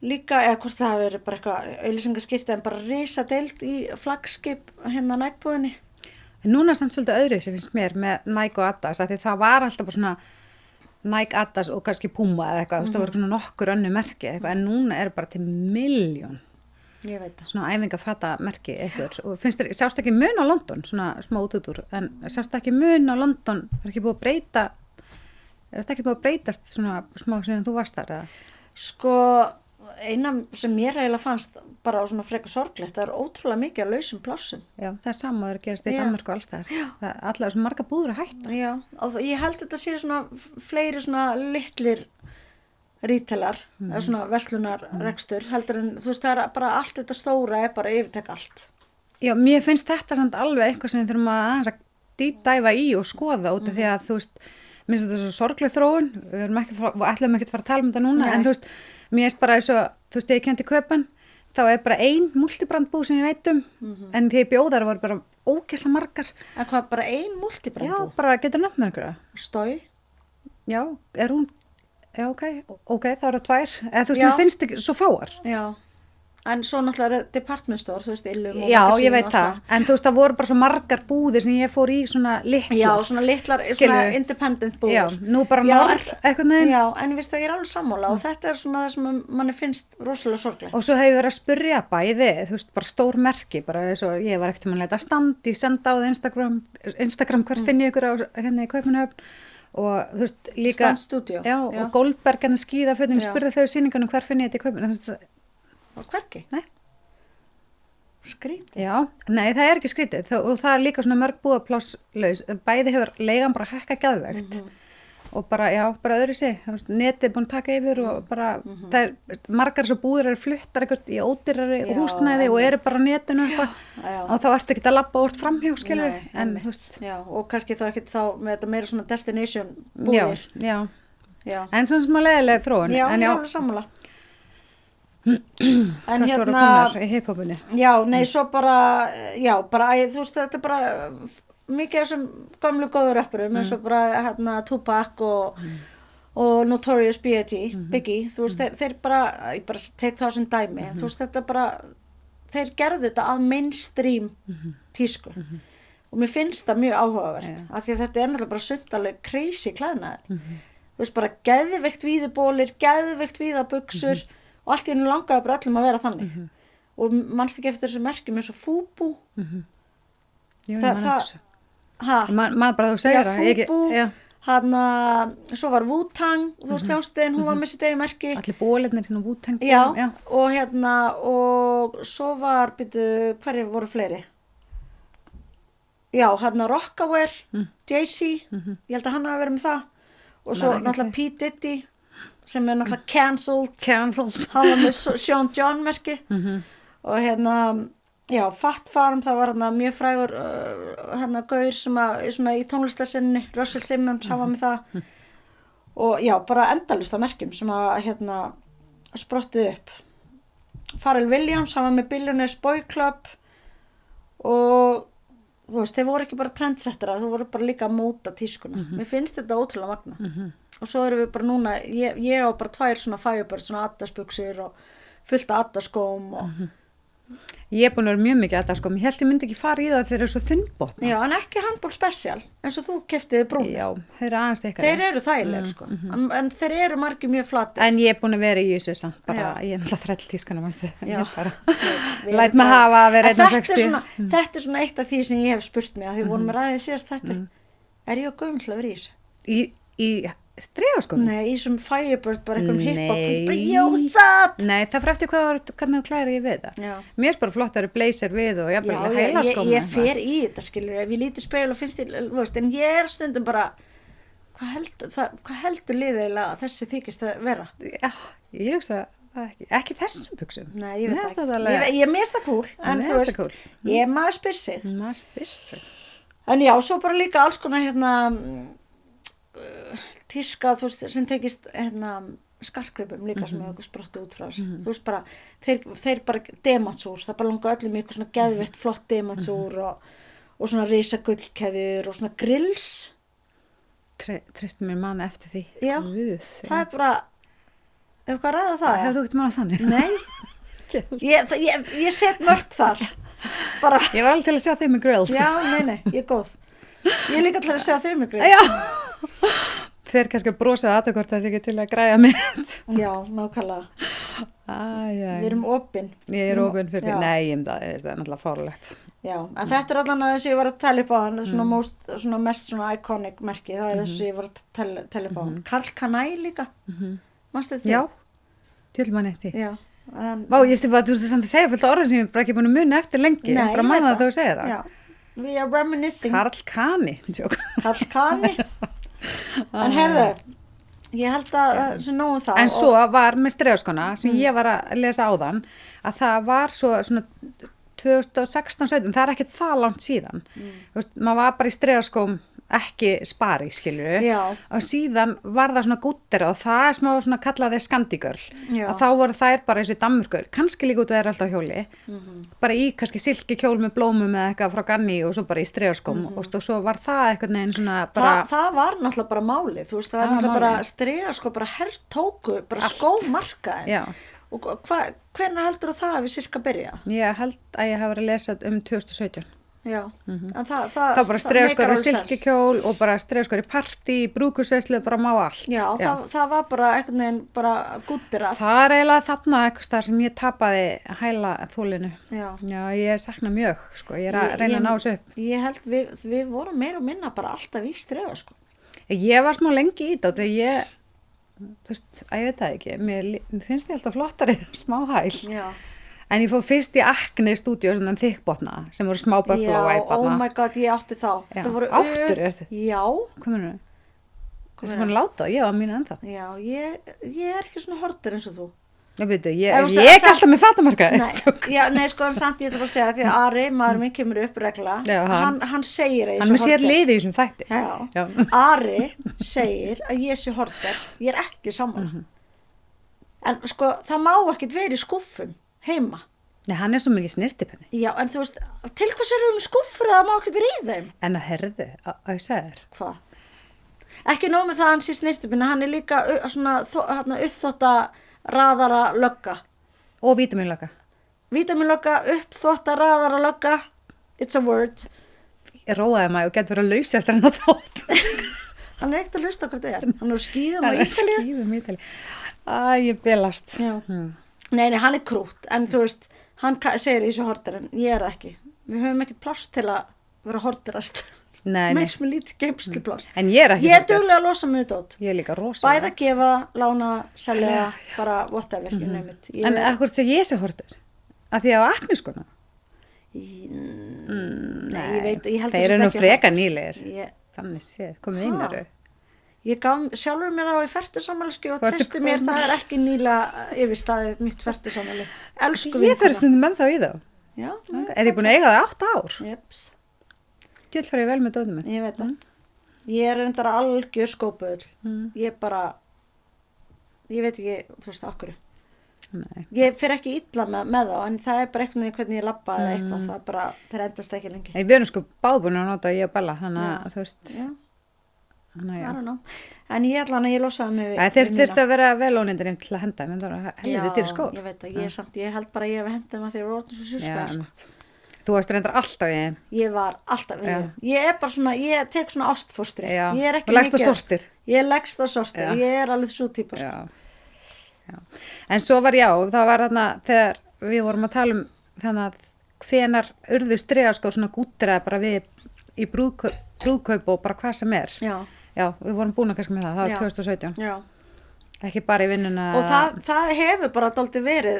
líka, eða hvort það hafi verið bara eitthvað auglýsingaskipti en bara risadeild í flaggskip Nike-búðinni. En núna samt svolítið öðru sem finnst mér með Nike og Adidas, af því það var alltaf bara svona Nike, Adidas og kannski Puma eða eitthvað, það voru svona nokkur önnu merki eitthvað, en núna er bara til milljón. Ég veit það. Svona æfingafata merki eitthvað og finnst þér, sjást ekki mun á London, svona smá útútur, en sjást ekki mun á London, er ekki búið að breytast svona smá sem þú varst þar eða? Sko, eina sem mér eiginlega fannst bara svona frekar sorglegt, það er ótrúlega mikið að lausum plássum. Já, það er sama að það gerast í Danmörku og alls þar. Það er allavega svona marga búður að hætta. Já, og ég held þetta sé svona fleiri svona litlir rítelar, eða svona verslunarrekstur, heldur en þú veist það er bara allt þetta stóra er bara yfirtek allt. Já, mér finnst þetta samt alveg eitthvað sem við þurfum að dýpdæfa í og skoða út af því að þú veist, minnst þetta svo sorgleg þróun, við ætlum ekki að fara að tala um þetta núna, en þú veist, mér finnst bara eins og, þú veist, ég kendi Kaupan, þá er bara ein multibrandbúð sem ég veit en því bjóðar voru bara ógeðslega margar. En hvað, bara ein multibrandbúð? Já, bara getur nefnt með einhverja. Stói? Já, er hún, já, ok, þá eru 2, eða þú veist, mér finnst ekki svo fáar. Já. En svo náttúrulega er department store, þú veist, Illum og já, ég veit það, en þú veist, það voru bara svo margar búðir sem ég fór í svona litlar. Já, svona litlar, svona independent búðir. Já, nú bara norð, eitthvað neginn. Já, en ég veist það, ég er alveg sammála og þetta er svona það sem manni finnst rosalega sorglegt. Og svo hef ég verið að spyrja bæði, þú veist, bara stór merki, bara eins og ég var ekkert um að leita stand, ég senda á það Instagram hvert finn ég ykkur á henni í Kaupmannahöfn og þú veist, líka. Stand Studio. Já, og Goldberg henni skíðafötin, spurði þau sýningunum hver finn ég þetta í Kaupmannahöfn. Hvergi? Nei. Skrítið? Já, nei það er ekki skrítið og það er líka svona mörg búðapláslaus, bæði hefur leigan bara hækka geðvegt og bara, já, bara öðru sig netið búin að taka yfir og bara það margar svo búðir eru fluttar eitthvað í ódýrari húsnæði og eru bara á netinu eitthvað og þá ertu ekki að labba úr framhjá skilur en þú veist og kannski þá ekki þá með þetta meira svona destination búðir já. En svona sem að leiðilega þróun já, en ég er alveg sammála en hvert voru komnar í hip-hopinu já, nei, svo bara þú veist, þetta er bara mikið af þessum gamlu góðu rappurum eins og bara Tupac og Notorious B.I.G. Biggie, þú veist, þeir bara ég bara tek þá sem dæmi þú veist, þetta bara þeir gerðu þetta að mainstream tísku og mér finnst það mjög áhugavert af því að þetta er náttúrulega bara sumt alveg crazy klæðnaður þú veist, bara geðveikt víðubólir, geðveikt víðabuxur og allt í einu langaði bara öllum að vera þannig og manst ekki eftir þessu merkjum eins og Fubu maður bara þú segir það Fubu svo var Wu-Tang þú veist hljómsveitin, hún var með sitt eigin merki allir bólarnir hérna Wu-Tang og og svo var hverjir voru fleiri Rockaware Jay-Z, ég held að hann hafi verið með það og svo náttúrulega P. Diddy sem er náttúrulega cancelled hann var með Sean John merki og Fat Farm, það var mjög frægur gaur sem að svona í tónlistarsinni, Russell Simmons hann var með það og bara endalaust af merkjum sem að sprottið upp Pharrell Williams, hann var með Billionaires Boy Club og þú veist, þeir voru ekki bara trendsetterar, þú voru bara líka að móta tískuna mér finnst þetta ótrúlega magna og svo erum við bara núna, ég á bara 2 svona Firebird, svona Adidas-buxur og fullt af Adidas-skóm og ég er búin að vera mjög mikið Adidas-skóm, ég held ég myndi ekki fara í það þeir eru svo þunnbotna já, en ekki handból special eins og þú keyptiði brún já, þeir eru aðeins þekkari þeir eru þægileg sko en þeir eru margir mjög flatir en ég er búin að vera í þessu samt bara, ég er náttúrulega þræll tískana mannstu læt mig hafa að vera 1.60 þetta er svona eitt af því sem ég hef spurt mig að því vorum við ræðið síðast þetta er ég á gömul til að vera í þessu í stregaskónum? Nei, í þessum Firebird bara einhverjum hip-hop bara, yo, what's up? Nei, það fyrir eftir hvernig þú klæðir ég við það mér er bara flott að það eru blazer við og jafnvel heilaskóm ég fer í þetta skilur ef ég líti spegul og finnst ég en ég er stundum bara hvað heldur liðilega að þessi þykist að vera? Já, ég hugsa ekki þessum buxum Nei, ég veit það ég mest það cool en þú veist, ég maður spyr sig en já, svo bara líka alls konar tíska, þú veist, sem tekist skarkgripum líka sem hefur sprottu út frá þessu þú veist bara, þeir bara dematsúr, það bara langa öllum ykkur svona geðveitt flott dematsúr og svona risagullkeðjur og svona grills Tristum mér manna eftir því já, það er bara ef hvað ræða það hefðu þú ekkert manna þannig? Nei, ég set mörg þar bara ég var alveg til að sjá þig með grills já, nei, ég er góð ég er líka til að sjá þig með grills já þeir kannski brosaði aðtökort það er ekki til að græja mynd já, nákvæmlega við erum opin ég er opin fyrir því, nei, það er náttúrulega fárulegt já, en þetta er allan að þessi ég var að tella upp á hann svona mest svona iconic merki það er þessi ég var að tella upp á hann Karl Kanai líka manstu því? já, tjölmann eitt því já vá, ég stið bara, þú veist samt að segja fullt orðin sem ég bara ekki búin að muna eftir lengi nei, bara manna það þú segir það já, we are reminiscing Karl Kani Karl Kani en heyrðu, ég held að sem nógum það en svo var með stregaskóna sem ég var að lesa áðan að það var svo svona 2016-17, það er ekki það langt síðan þú veist, maður var bara í stregaskóm ekki spari, skilur og síðan var það svona gúttir og það er smá svona kallaði skandígörl að þá voru þær bara eins og Danmörkur kannski líka út að þeir alltaf hjóli bara í kannski silki kjól með blómum eða eitthvað frá Ganni og svo bara í stregaskóm og svo var það eitthvað neginn svona bara það var náttúrulega bara máli, þú veist, það var náttúrulega bara stregaskóm, bara herrtóku, bara skómarkaði og hvernig heldur það að við cirka byrja? Ég held að ég hafa verið að lesa 2017 já, en það bara stregaskór í silkikjól og bara stregaskór í partí, brúkusveislu, bara má allt já. Það var bara einhvern veginn bara gúttirað það er eiginlega þarna eitthvað þar sem ég tapaði hæla þólinu já, ég sakna mjög sko, ég er að reyna að ná þessu upp ég held við vorum meira og minna bara alltaf í stregaskó ég var smá lengi í þetta og þú veist, að ég veit það ekki mér finnst ég alltaf flottari smá hæl já en ég fór fyrst í Acne stúdíu svona þykkbotna sem voru smá buffalo-væparna. Já, oh my god, ég átti þá. Áttur? Já. Hvað mennur þau? Þú búin að láta, ég var mínu ennþá. Já, ég ekki svona horter eins og þú. Já, byrju, ég ekki alltaf með fatamarkaði. Nei, sko, en samt ég ætla bara að segja, því að Ari, maður minn kemur upp regla, hann segir að ég sé horter. Hann með sér liði í þessum þætti. Já. Ari segir að ég sé horter, ég ekki sammála. En sko, það má ekkert vera í skúffum heima. Nei, hann svo mikið snirtipenni. Já, en þú veist, til hvers erum við skúffur að það má ekkert vera í þeim? En að herðu, að ég segja þér. Hvað? Ekki nóg með það að hann sé snirtipenni, hann líka svona uppþótta raðara lögga. Og vítamínlögga. Vítamínlögga, uppþótta raðara lögga, it's a word. Ég róaði maður og getur verið að lausa eftir hann að þótt. Hann ekkert að lausa hvað þetta hann skýðum á Ítalíu. Ég bilast. Nei, hann krút, en þú veist, hann segir í þessu horter, en ég það ekki. Við höfum ekkert pláss til að vera horterast. Nei. Meins með lítið geymslu pláss. En ég ekki horter. Ég duglega að losa mig dót. Ég líka rosa. Bæða gefa, lána, selja, bara whatever, you name it. En akkur sem ég sé horter? Að því að á akniskona? Nei, ég veit, ég held það eru nú freka nýlegir. Þannig séð, komið inn eru. Ég gaf sjálfur mér á í fertusamælisku og tristu mér, það ekki nýlega yfirstaðið mitt fertusamæli. Elsku vinkona. Ég fer stundum menn þá í þá. Já. Ég búin að eiga það 8 ár? Jeps. Djöld fer ég vel með dótið minn. Ég veit það. Ég reyndar algjör skópuðl. Ég veit ekki, þú veist, okkur. Nei. Ég fer ekki illa með þá, en það bara eitthvað hvernig ég labba eða eitthvað, það bara, þeir endast ekki lengi. Við erum sko báðbúin að nota ég og Bella, þannig að þú veist. Já. En ég ætla hann að ég losaði mig við þeir þurfti að vera velónindin til að henda en það var helviti til skór. Ég veit að ég held bara að ég hef hendið þeim að þeir eru orðin svo sjúskaðar sko. Þú varst reyndar alltaf í þeim. Ég var alltaf í þeim. Ég bara svona, ég tek svona ástfóstri. Þú leggst á sortir. Ég leggst á sortir, ég alveg svo típa sko. Já. En svo var það var þarna þegar við vorum að tala þannig að hvenar urðu strigaskór svona gútiraði bara við í brúðkaup og bara hvað sem er. Já, við vorum búin að kannski með það var 2017. Já. Ekki bara í vinnuna. Og það hefur bara dálítið verið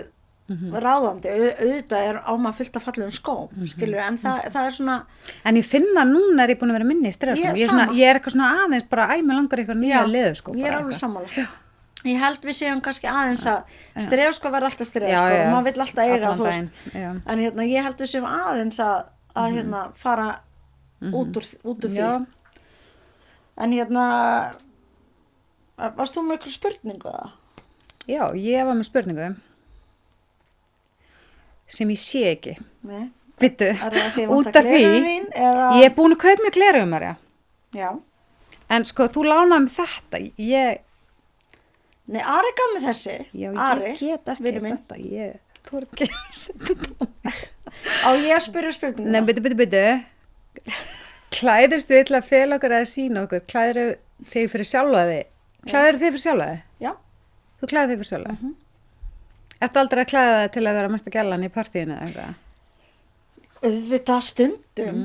ráðandi, auðvitað á maður fullt af fallegum skóm, skilur, en það er svona... En ég finna núna ég búin að vera minni í strigaskóm. Ég er eitthvað svona aðeins bara mig langar eitthvað nýja leðuskó. Ég er alveg sammála. Ég held við séum kannski aðeins að strigaskó verður alltaf strigaskó, maður vill alltaf eiga þú veist. En ég held við séum aðeins að fara út úr því. En varst þú með ykkur spurningu það? Já, ég var með spurningu sem ég sé ekki. Nei. Vittu, út af því, ég er búin að kaupa mér gleraugu, Marja. Já. En sko, þú lánaði mig þetta, Nei, Ari gaf mig þessi. Já, Ari, ég get ekki þetta, þú er ekki að setja þetta. Á ég að spyrja spurningu? Nei, byttu. Klæðurstu til að fela okkur eða sína okkur? Klæður þig fyrir sjálfa þig? Klæður þig fyrir sjálfa þig? Já. Þú klæður þig fyrir sjálfa þig? Ertu aldrei að klæða þig til að vera mesta gælan í partíinu eða eitthvað? Auðvitað stundum.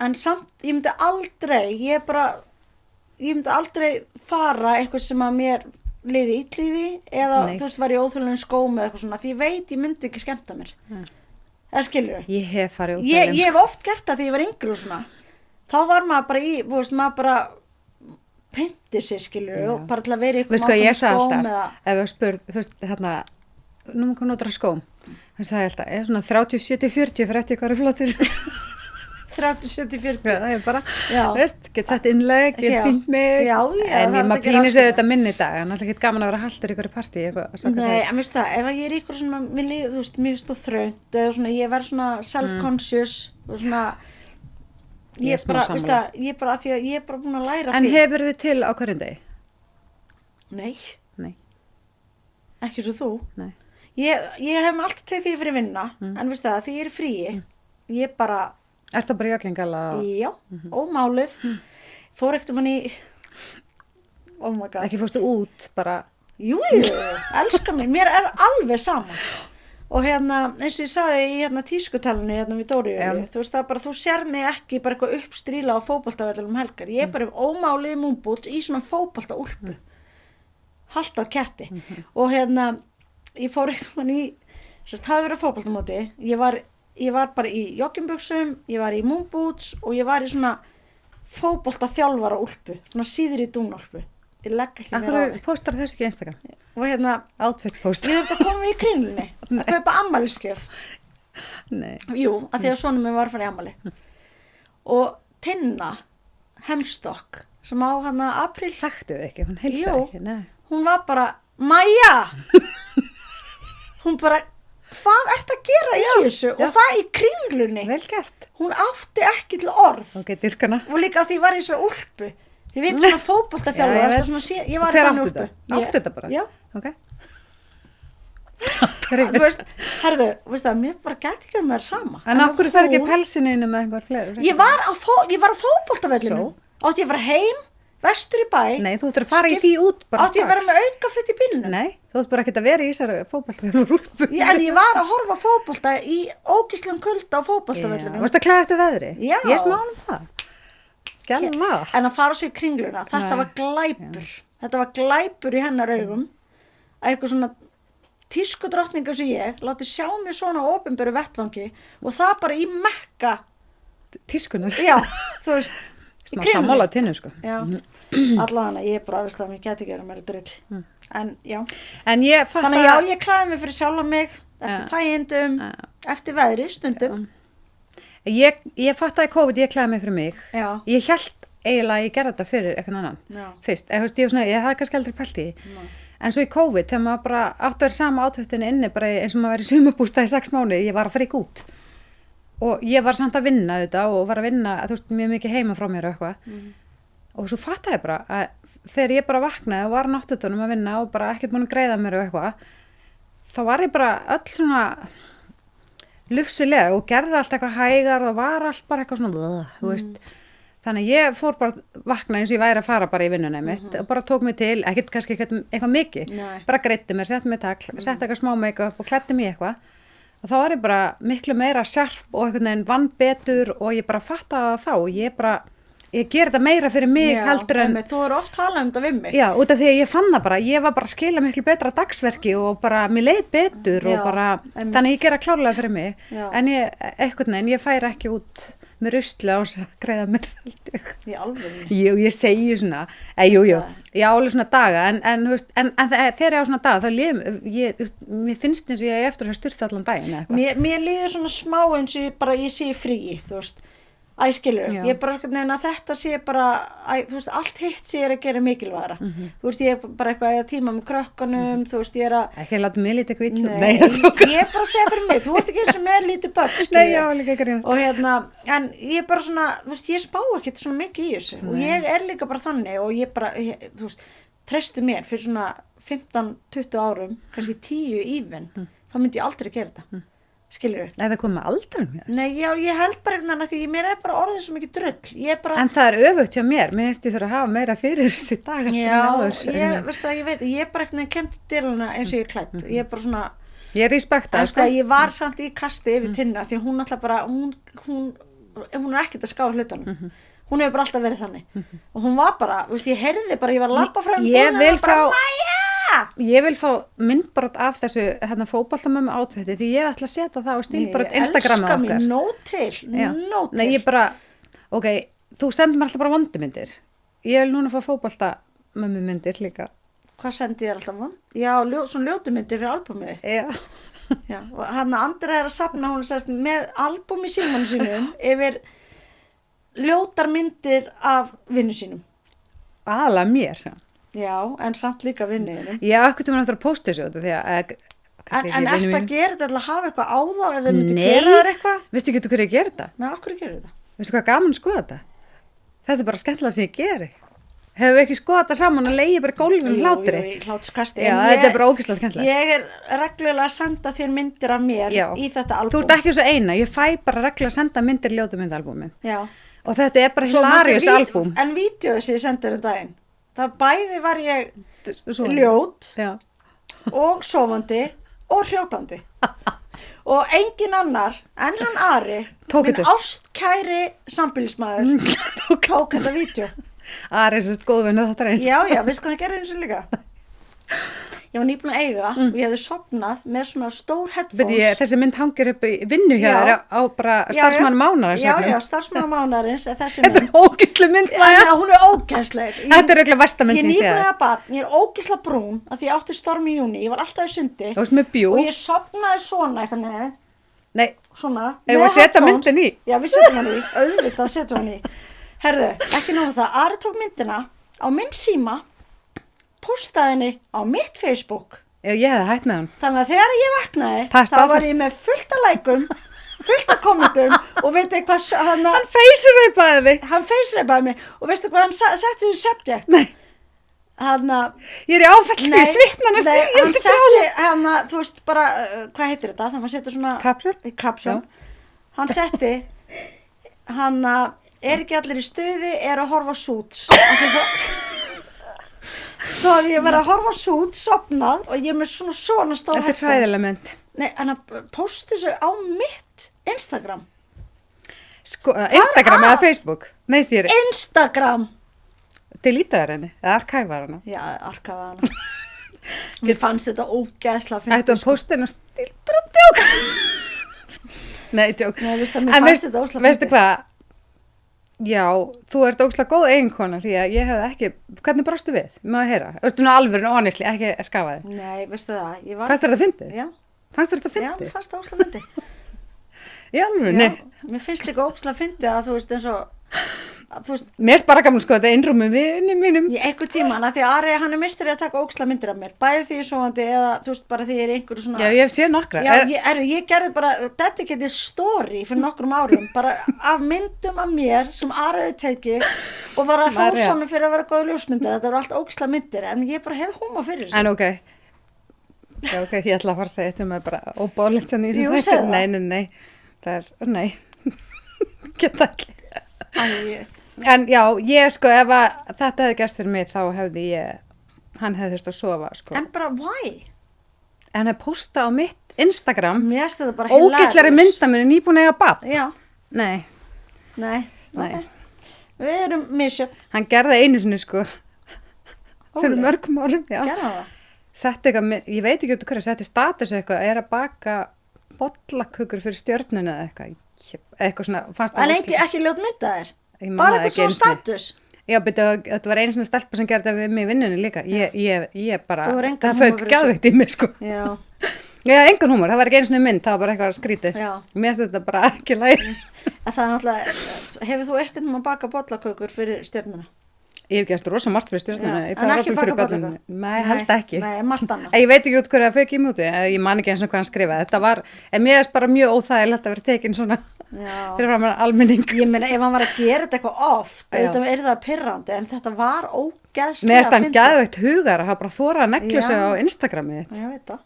En samt, ég myndi aldrei fara eitthvað sem að mér liði ítlífi eða þú veist var ég óþjóðlegin skóm eða eitthvað svona, því ég veit ég myndi ekki skemmta mér. Það skilur þau? Ég hef farið út af ég hef oft gert það þegar ég var yngri og svona. Þá var maður bara maður bara pynti sig, skilur þau, og bara til að vera í eitthvað mátum skóm eða... Ef ég spurð, þú veist, nú maður notar að skóm. Það sagði alltaf, er svona 30-70-40 fyrir eftir hvað eru flottir. 30-70-40. Það er bara, veist, get sett innleg, get pynnt mig. Já, en maður pínir sig þetta minni dag, en alltaf get gaman að vera haltur í ykkur partí. Nei, en veist það, ef ég er ykkur svona, þú veist, mér finnst þú þröngt, eða svona, ég verð svona self-conscious, og svona, ég bara, veist það, ég er bara búin að læra því. En hefur þið til á hverjum degi? Nei. Ekki svo þú. Nei. Ég hef mig alltaf til því fyrir vinna, en veist það, því ég er fríi, ég bara... Er það bara jöklingala? Já, ómálið. Fór ekkert mann í... Oh my god. Ekki fórstu út, bara... Jú, elska mig. Mér er alveg saman. Og eins og ég sagði í tískutalunni við Dóriölu, þú veist það bara, þú sér mig ekki bara eitthvað uppstríla á fótboltavellum helgar. Ég er bara ómálið múmbúts í svona fótboltaúlpu. Halda á ketti. Og ég fór ekkert mann í... Það verið fótboltamóti. Ég var bara í joggingbuxum, ég var í moonboots og ég var í svona fótbolta þjálfara úlpu, svona síðri dúnúlpu. Ég legg ekki mér á því. Akkur postar þessu ekki Instagram? Og outfit post. Ég þurfti að koma í Kringlunni að kaupa ammælisgjöf. Nei. Jú, að því að sonur minn var að fara í ammæli. Og Tinna Hemstokk sem á apríl. Þekktu þið ekki, hún heilsaði ekki, nei. Hún var bara, Maja! Hún bara, hvað ert að gera í þessu? Og það í Kringlunni. Vel gert. Hún átti ekki til orð. Ok, dyrkana. Og líka því var ég svo úlpu. Þið veit svona fótboltaþjálfara. Ég var hver áttu þetta? Áttu þetta bara? Já. Ok. Þú veist, herðu, mér bara gæti ekki mér sama. En af hverju fer ekki pelsininu með einhver fleiri? Ég var á fótboltavellinu. Átti ég að fara heim, vestur í bæ. Nei, þú ættir að fara í því út bara strax. Átti ég að vera með aukaföt í bílnum. Nei, þú ættir bara ekki að vera í þessari fótboltavellu. En ég var að horfa fótbolta í ógíslegum kulda á fótboltavellinu. Varstu að klæða eftir veðri? Já. Ég smálum það. Gæla. En að fara svo í Kringluna, þetta var glæpur. Þetta var glæpur í hennar augum. Að eitthvað svona tískudrottninga sem ég láti sjá mig svona á opinberu vettvangi og það bara í Mekka tískunar. Já, þú veist, smá sammála tinnu sko. Já, allavega ég er bara að veist að mér geti ekki verið meira drull. En já. En ég fatt þannig já, ég klæði mig fyrir sjálfa mig eftir þægindum, eftir veðri stundum. Ég fatt að í COVID ég klæði mig fyrir mig. Já. Ég hélt eiginlega að ég gerði þetta fyrir eitthvað annan. Já. Fyrst, ég hafði kannski aldrei pælt í. En svo í COVID, þegar maður bara átti að vera sama átfittinni inni, bara eins og maður væri í sumarbústað í 6 mánuði, ég var að fara út. Og ég var samt að vinna þetta og var að vinna, þú veist, mjög mikið heima frá mér og eitthvað. Og svo fattaði ég bara að þegar ég bara vaknaði og var náttúrtunum að vinna og bara ekkert búin að greiða mér og eitthvað, þá var ég bara öll svona lufsilega og gerði allt eitthvað hægar og var allt bara eitthvað svona, þú veist. Þannig ég fór bara vakna eins og ég væri að fara bara í vinnunni mitt og bara tók mig til, ekkert kannski eitthvað mikið, bara greiddi mér, setti mig tagl, setti eitthvað smá make-up og klæddi mig eitthvað og þá var ég bara miklu meira sjarp og einhvern veginn vann betur og ég bara fattaði það þá, ég ger þetta meira fyrir mig heldur en... Þú eru oft talað þetta við mig. Já, út af því að ég fann það bara, ég var bara að skila miklu betra dagsverki og bara, mér leið betur og bara, þannig ég gera klárlega fyrir mig, en ég færi ekki út með rusli á þess að greiða mér svolítið. Í alveg. Jú, ég segi svona, ég álega svona daga, en þegar ég á svona daga, þá mér finnst eins og ég eftir að styrta allan daginn eða eitthvað. Mér líður svona smá eins og ég sé frí, þú veist, skilur, ég bara að þetta sé bara, þú veist, allt hitt sé að gera mikilvægara. Þú veist, ég bara eitthvað að tíma með krökkunum, þú veist, ég að... Ekki láta mig lítið eitthvað illa. Nei, ég bara segja fyrir mig, þú ert ekki eins og með lítið börn, skilur. Nei, já, líka ekki reyna. Og en ég bara svona, þú veist, ég spá ekkert svona mikið í þessu. Og ég er líka bara þannig og ég bara, þú veist, treystu mér fyrir svona 15-20 árum, kannski 10 even, þá myndi ég aldrei gera þetta. Skilur við? Það komið aldrei mér. Nei, já, ég held bara einhvern veginn að því mér er bara orðið svo mikið drull. En það er öfugt hjá mér ég þurfa að hafa meira fyrir þessi dag veistu að ég veit, ég bara einhvern veginn kem til dyruna eins og ég er klædd. Ég er bara svona... Ég respekta það. Ég var samt í kasti yfir Tinna því hún alltaf bara, hún er ekkert að ská hlutunum. Hún hefur bara alltaf verið þannig. Og hún var bara, veist, ég heyrði bara, ég var að labba frá Ég vil fá myndbrot af þessu fótboltamömmu átfætti því ég ætla að setja það á stílbrot Instagramið okkar. Ég elska mér, nóg til. Nei, ég bara, ok, þú sendir mér alltaf bara vondumyndir. Ég vil núna fá fótboltamömmu myndir líka. Hvað sendi ég alltaf vond? Já, svona ljótumyndir fyrir albúmið þitt. Já, og Andrea er að safna, hún sérst með albúm í símanum sínum yfir ljótar myndir af vinnu sínum. Aðalega mér, Já, en samt líka vinniðinu. Já, ekkert eftir að posta þessu því að... En eftir að gera þetta til að hafa eitthvað á þá ef þau myndi gera þér eitthvað? Veistu ekki hverju ég gera þetta? Nei, af hverju gerir þetta? Veistu hvað gaman að skoða þetta? Þetta er bara skemmtilega sem ég geri. Hefur við ekki skoðað þetta saman og leiði bara gólfum hlátri? Jú, hláturskasti. Já, þetta er bara ógeðslega skemmtilegt. Ég er reglulega að senda þér myndir af mér í þetta albúm. Þú ert ekki svo eina, ég fæ bara reglulega að senda myndir í ljótumyndalbúmin. Já. Og þetta er bara hilarious albúm. En vídeóið sem ég sendur daginn. Það bæði var ég ljót og sofandi og hrjótandi og engin annar en hann Ari, minn ástkæri sambýlismaður, tók þetta vídeo. Ari er sérst góðvinnu þetta eins. Já, veist hvað hann gerði eins og líka? ég var nýbúin að eiga og ég hefði sofnað með svona stór headphones. Þessi mynd hangir upp í vinnu hjá þér á bara starfsmann mánaðarins. Já, starfsmann mánaðarins er þessi mynd. Þetta er ógeðsleg mynd, Maja. Já, hún er ógeðsleg. Þetta er eiginlega versta mynd sem ég séð. Ég er nýbúin að barn, ég er ógeðslega brún af því ég átti storm í júní, ég var alltaf í sundi. Þú veist með bjú. Og ég sofnaði svona eitthvað, Nei, svona. Ef við setja myndin í. Já, við setjum hann í, auðvitað setjum hann í. Herðu, ekki nóg það, Ari tók myndina á minn síma, postaði henni á mitt Facebook. Já, ég hefði hætt með hann. Þannig að þegar ég vaknaði, þá var ég með fullt af lækum, fullt af kommentum og veitu hvað hann face-reipaði þig. Hann face-reipaði mig og veistu hvað hann setti í subject? Nei. Ég er í áfæll, ég svitna næst. Nei, hann setti, þú veist bara, hvað heitir þetta? Þannig að maður setur svona... Caption. Hann setti, er ekki allir í stuði, er að horfa Suits. Þá hafði ég verið að horfa Suits, sofnað og ég er með svona stór headphones. Þetta er hræðileg mynd. Nei, hann posti þessu á mitt Instagram. Instagram eða Facebook? Nei, stýri. Instagram. Delítaði henni, eða arkæfaði hana? Já, arkæfaði hana. Mér fannst þetta ógeðslega að finna. Ættu að posta henni og stil, bara djók. Nei, djók. Nei, mér fannst þetta ógeðslega. Veistu hvað? Já, þú ert ógeðslega góð eiginkona því að ég hefði ekki, hvernig brástu við? Má að heyra. Veistu nú alveg honestly, ekki skafa þig. Nei, veistu það. Fannst þér þetta fyndið? Já. Fannst þér þetta fyndið? Já, mér fannst það ógeðslega fyndið. Í alveg, nei. Mér finnst líka ógeðslega fyndið að þú veist eins og Mér er bara gaman sko þetta innrúmi við mínum. Í einhver tíma, því að Ari, hann er meistari að taka ógeðslega myndir af mér. Bæði því ég sofandi eða þú veist bara því ég er einhverju svona... Já, ég hef séð nokkra. Já, ég gerði bara dedicated story fyrir nokkrum árum, bara af myndum af mér sem Ari hefði tekið og var að hrósa honum fyrir að vera góð ljósmyndir. Þetta eru allt ógeðslega myndir, en ég bara hef húma fyrir þessu. En ok. Já, ok, ég ætla að fara að segja þetta með bara óbálegt hann í þessu þætti. Nei. Það er, nei. Geta ekki. En já, ég sko, ef þetta hefði gerst fyrir mig, þá hefði hann hefði þurft að sofa, sko. En bara, why? En að posta á mitt Instagram, mér finnst þetta bara hilarious. Ógeðslegri mynda mér nýbúin að eiga barn. Já. Nei. Okay. Við erum misjöfn. Hann gerði einu sinni, sko, fyrir mörgum árum, já. Gerði það? Setti eitthvað, ég veit ekki út hverju, setti status eitthvað, er að baka bollakökur fyrir stjörnuna eða eitthvað svona, fannst það ógeðslega. En ekki ljót myndaðir? Bara eitthvað svona status? Já, þetta var einu svona stelpa sem gerði það við mig í vinnunni líka. Ég bara, það fauk geðveikt í mig, sko. Já. Já, engan húmor, það var ekki einu svona mynd, það var bara eitthvað skrítið. Já. Mér finnst þetta bara ekki læg. Það er náttúrulega, hefur þú eitthvað að baka bollakökur fyrir stjörnuna? Ég hef gert rosa margt fyrir stjörnuna. En ekki baka bollakökur? Nei, held ekki. Nei, margt annað. Ég veit ekki út hverju það fauk í mig úti, ég man ekki eins og hvað hann skrifaði. Þetta var, mér finnst bara mjög óþægilegt að vera tekin svona. Fyrir fram að almenning. Ég meina ef hann var að gera þetta eitthvað oft, auðvitað er það pirrandi, en þetta var ógeðslega. Mér finnst hann geðveikt hugar að hafa bara þorað að negla sig á Instagramið þitt. Ég veit það.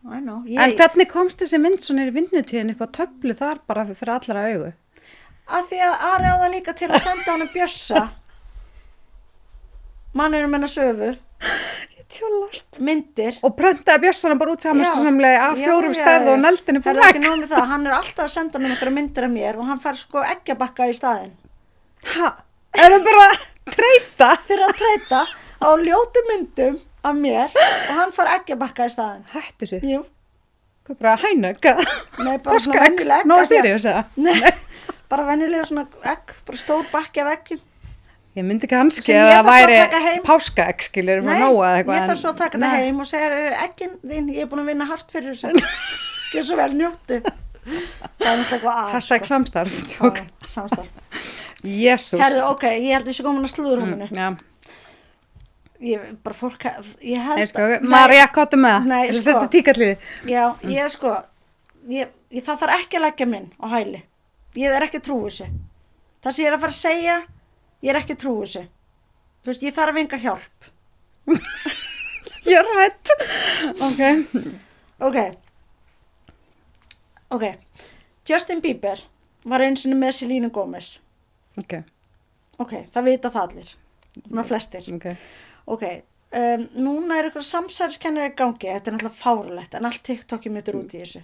I know. En hvernig komst þessi mynd svona í vinnutíðin upp á töflu þar bara fyrir allra augu? Af því að Ari á það líka til að senda hann Bjössa. Manninum hennar Söfu. Tjólast. Myndir. Og pröntaði Bjössana bara út samansamlega af 4 stærð og neldinu på vegg. Það er ekki nóg með það, hann er alltaf að senda mér einhverja myndir af mér og hann fær sko eggjabakka í staðinn. Ha? Er það bara treyta? Fyrir að treyta á ljótu myndum af mér og hann fær eggjabakka í staðinn. Hættu sig? Jú. Hvað bara hænögg? Nei, bara svona venjuleg egg. Nó seriós eða? Nei, bara venjulega svona egg, bara stór bakki af eggjum. Ég myndi kannski að það væri páskaegg, skilur, frá Nóa eða eitthvað. Nei, ég þarf svo að taka þetta heim og segja, eggin þín, ég er búin að vinna hart fyrir þessu. Gjör svo vel, njóttu. Það er náttúrulega eitthvað að. Hashtag samstarf. Samstarf. Jesús. Herðu, ok, ég held þessi komin að slúður hann. Já. Ég, bara fólk, ég held... Nei, sko, Marja, kottu með það. Nei, sko. Settu tíkalliði. Já, það þarf ekki að leggja minn á hæli. Ég er ekki að trúa þessu. Það sem ég er að fara að segja, ég er ekki að trúa þessu. Þú veist, ég þarf enga hjálp. Ég er hætt. Ok. Justin Bieber var einu sinni með Selena Gomez. Ok, það vita það allir. Svona flestir. Ok. Núna er eitthvað samsæriskennir í gangi. Þetta er náttúrulega fáralegt, en allt TikTok mitt út í þessu.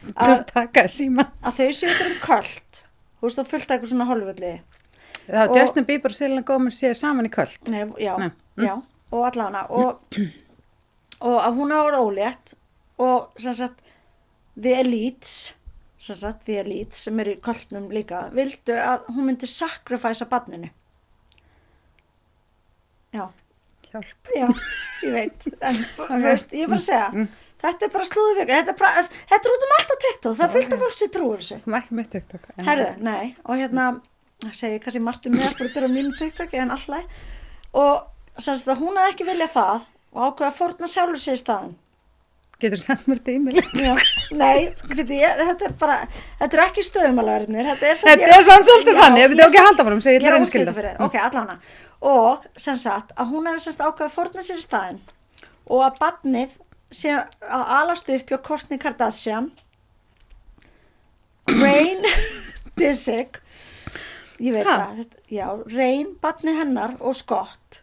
Þú taka síma. Að þau séu ykkur köld. Þú veist, þú fullt eitthvað svona Hollywoodliði. Það var Justin Bieber og Selena Gomez séu saman í köld. Já, og allavega og að hún hafa verið ólétt og sem sagt the elites sem eru í koltnum líka vildu að hún myndi sacrifice barninu. Já. Hjálp. Já, ég veit. En þú veist, ég er bara að segja, þetta er bara slúðuvika, þetta er út allt á TikTok, það er fullt af fólk sem trúir þessu. Kom ekki með TikTok. Herðu, nei, og það segi kannski margt meðbrutur á mínu TikTok en alltaf. Og sem sagt að hún hafði ekki viljað það og ákveða að fórna sjálfur sér í staðinn. Getur þú sendt mér þetta e-mail? Nei, þetta er bara, þetta er ekki stöðumálaverðinir, þetta er samt svolítið þannig, ef þið ekki að halda fórum, svo ég ætla að skilja fyrir. Ok, allavega. Og sem sagt að hún hefði ákveðið að fórna sér í staðinn og að barnið sé að alast upp hjá Kourtney Kardashian, Rain Disick, ég veit það, já, Rain, barnið hennar og Scott.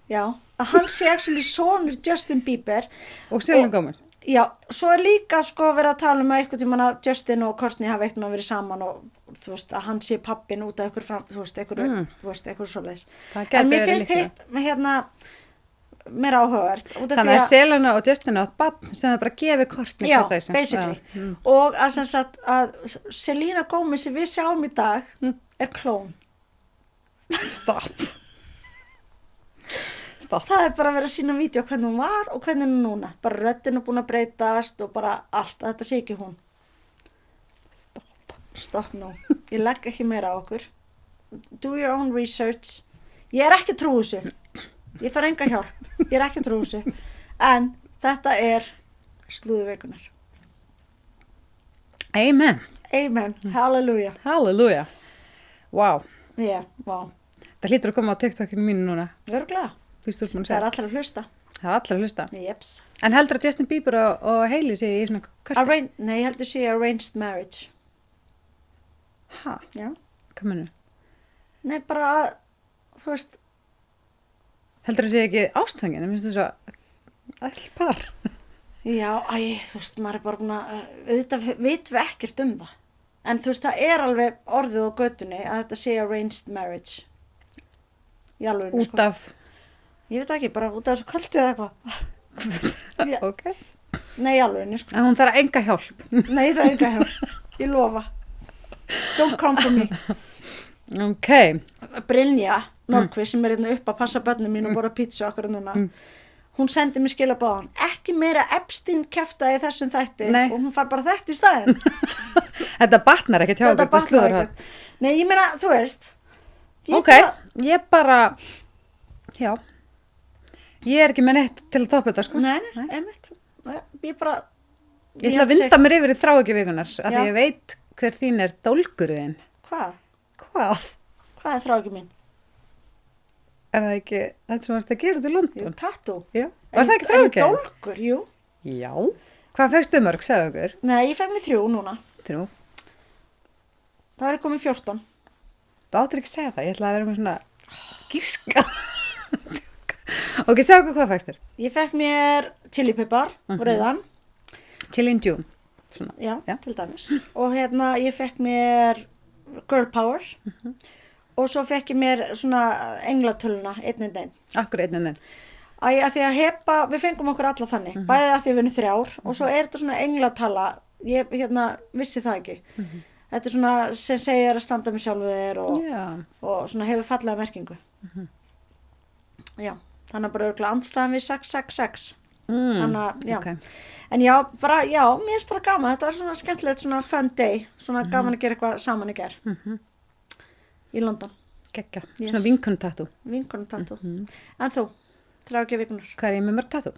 Já, að hann sé actually sonur Justin Bieber. Og Selena Gomez. Já, svo er líka verið að tala að einhvern tímann að Justin og Kourtney hafa eitthvað verið saman og þú veist að hann sé pappin út af eitthvað svoleiðis. En mér finnst hitt meira áhugavert. Þannig að Selena og Justin átt barn sem það bara gefið Kourtney. Já, basically. Og að sem sagt að Selena Gomez sem við sjáum í dag er klón. Stopp. Það er bara að vera að sína vídeo hvernig hún var og hvernig hún er núna. Bara röddin er búin að breytast og bara allt. Þetta sé ekki hún. Stopp nú. Ég legg ekki meira á okkur. Do your own research. Ég er ekki að trúa þessu. Ég þarf enga hjálp. Ég er ekki að trúa þessu. En þetta er slúðuvikunar. Amen. Amen. Halleluja. Halleluja. Wow. Já, wow. Það hlýtur að koma á TikTokinu mínu núna. Örgulega. Það er allir að hlusta. Það er allir að hlusta. Jeps. En heldur að Justin Bieber og Hailey sé í svona kvöldi? Nei, ég heldur sé arranged marriage. Ha? Já. Hvað mennur? Nei, bara að, þú veist. Heldur að sé ekki ástfangin? Ég finnst þess að all par. Já, þú veist, maður er bara búin að, auðvitað vitum við ekkert um það. En þú veist, það er alveg orðið á götunni að þetta sé arranged marriage. Í alveg, út af? Ég veit ekki, bara út af þessu kvöldi eða eitthvað. Ok. Nei, í alveg, sko. En hún þarf enga hjálp. Nei, það er enga hjálp. Ég lofa. Don't come for me. Ok. Brynja Nordqvist sem er hérna upp að passa börnum mín og borða pítsu okkur núna. Hún sendi mér skilaboð ekki meira Epstein kjaftaði þessum þætti. Nei. Og hún far bara þetta í staðinn. Þetta batnar ekkert hjá okkur. Þetta batnar ekkert. Nei, ég meina, þú veist. Ég bara, já. Ég er ekki með neitt til að toppa þetta, sko. Nei, einmitt. Ég ætla að vinda mér yfir í þráhyggjuvíkunar, af því ég veit hver þín er dólgurðin. Hvað? Hvað? Hvað er þráhyggju mín? Er það ekki þetta sem varst að gera út í London? Jú, tattoo. Já. Var það ekki þráhyggja? En dólgur, jú. Já. Hvað fegstu mörg, segðu okkur? Nei, ég feg mér 3 núna. 3? Það er komið 14. Það áttur ekki að segja það, ég ætla að vera með svona gíska. Ok, segðu okkur hvað fækstur? Ég fekk mér chilipipar, rauðan. Chili in June. Svona. Já, til dæmis. Og ég fekk mér girl power. Og svo fekk ég mér svona englatöluna, 1-1. Akkur 1-1. Af því að við fengum okkur alla þannig. Bæði að því við erum 3 og svo er þetta svona englatala. Ég vissi það ekki. Þetta er svona sem segir að standa með sjálfu þér og svona hefur fallega merkingu. Já. Þannig að bara örugglega andstæðan við 666. Þannig að, já. Okay. En já, mér finnst bara gaman. Þetta var svona skemmtilegt, svona fun day. Svona gaman að gera eitthvað saman í gær. Í London. Gekkja. Yes. Svona vinkonutattoo. Vinkonutattoo. En þú, þráhyggjuvíkunar. Hvað er ég með mörg tattoo?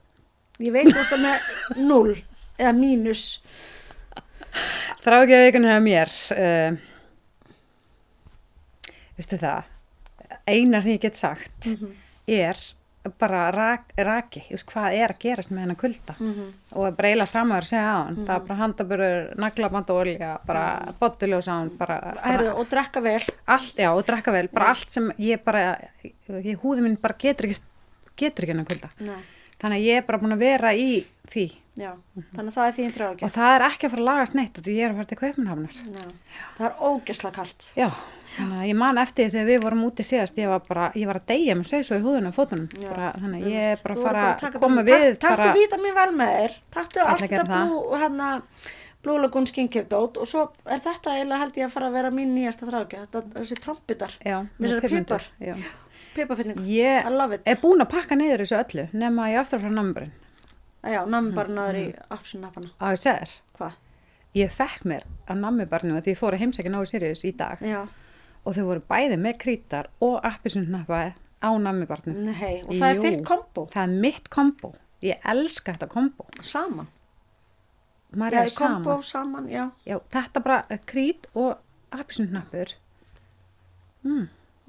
Ég veit þú veist með 0 eða mínus. Þráhyggjuvíkunar hefur mér. Veistu það? Eina sem ég get sagt er bara raki, hvað er að gerast með hennar kulda og bara eiginlega samaður segja á hann, það er bara handaburður, naglaband og olja, bara botuljós á hann, bara og drekka vel allt, já, og drekka vel, bara allt sem húðin mín bara getur ekki hennar kulda. Þannig að ég er bara búin að vera í því. Já, þannig að það þín þráhyggja. Og það ekki að fara að lagast neitt því ég að fara til Kaupmannahafnar. Já, það ógeðslega kalt. Já, þannig að ég man eftir þegar við vorum úti síðast, ég var að deyja með saus og í húðunum og fótunum. Bara, þannig að ég er bara að fara að koma við. Taktu vítamin vel með þér, taktu alltaf Blue Lagoon skincare dót og svo þetta eiginlega held ég að fara að vera mín nýjasta þráhyggja, þessi trompitar. Já, með pipar. Já. Pipafyllingu. Ég er búin að pakka niður þessu öllu nema ég aftur frá nammibarinn. Já, nammibarinn aður í appelsínunappana. Ég segir. Hvað? Ég fekk mér á nammibarinu því ég fór að heimsækja Nói Sirius í dag. Já. Og þau voru bæði með krítar og appelsínunappa á nammibarinu. Nei, og það er þitt kombo. Það er mitt kombo. Ég elska þetta kombo. Saman. Já, kombo saman, já. Já, þetta bara krít og appelsínunappur.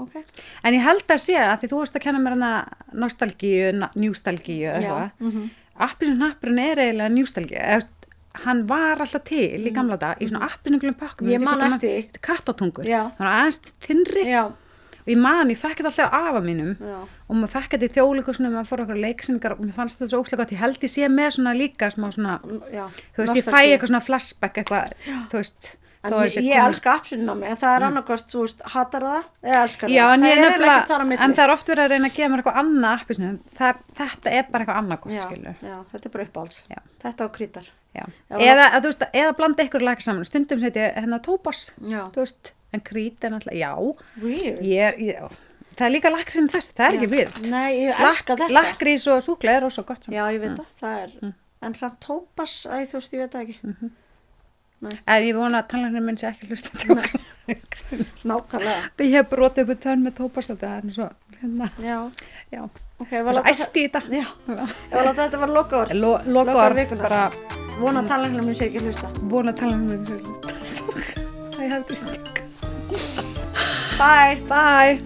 Okay. En ég held að sé að því þú varst að kenna mér hana nostalgíu, njústalgíu eitthvað. Appelsínunappurinn er eiginlega njústalgíu. Hann var alltaf til í gamla dag í svona appelsínugulum pakkum. Ég man eftir því. Kattatungur. Hann var aðeins þynnri. Já. Og ég fekk þetta alltaf af afa mínum. Já. Og maður fekk þetta í þjóðleikhúsinu, maður fór okkur leiksýningar og mér fannst þetta svo óslega gott. Ég held ég sé með svona líka smá svona, þú veist, ég fæ eitthvað svona flashback eitthvað, þú veist. En ég elska appelsínunammi, en það er annarkost, þú veist, hatar það eða elskar það. Já, en ég nefnilega, en það er oft verið að reyna að gefa mér eitthvað annað appelsínu. Þetta er bara eitthvað annarkost, skilur. Já, þetta er bara uppáhalds. Þetta á krítar. Já. Eða, þú veist, eða blanda ykkur laka saman. Stundum setja hérna tóbas, þú veist, en krít er náttúrulega, já. Weird. Það er líka lak sem þess, það er ekki weird. Nei, ég elska þetta. Lakkrís og súkkulaði er rosa gott saman. Já, ég veit það er, en samt tóbas, þú veist, ég veit það ekki. Nei. En ég vona að tannlæknirinn minn sé ekki hlusta tjóka. Nákvæmlega. Ég hef brotið upp tönn með tóbas þetta er svo hérna. Já. Ok, ég var að æsti í þetta. Já. Ég var að þetta var lokaorð. Lokaorð bara. Vona að tannlæknirinn minn sé ekki hlusta. Vona að tannlæknirinn minn sé ekki hlusta. I have to stick. Bye.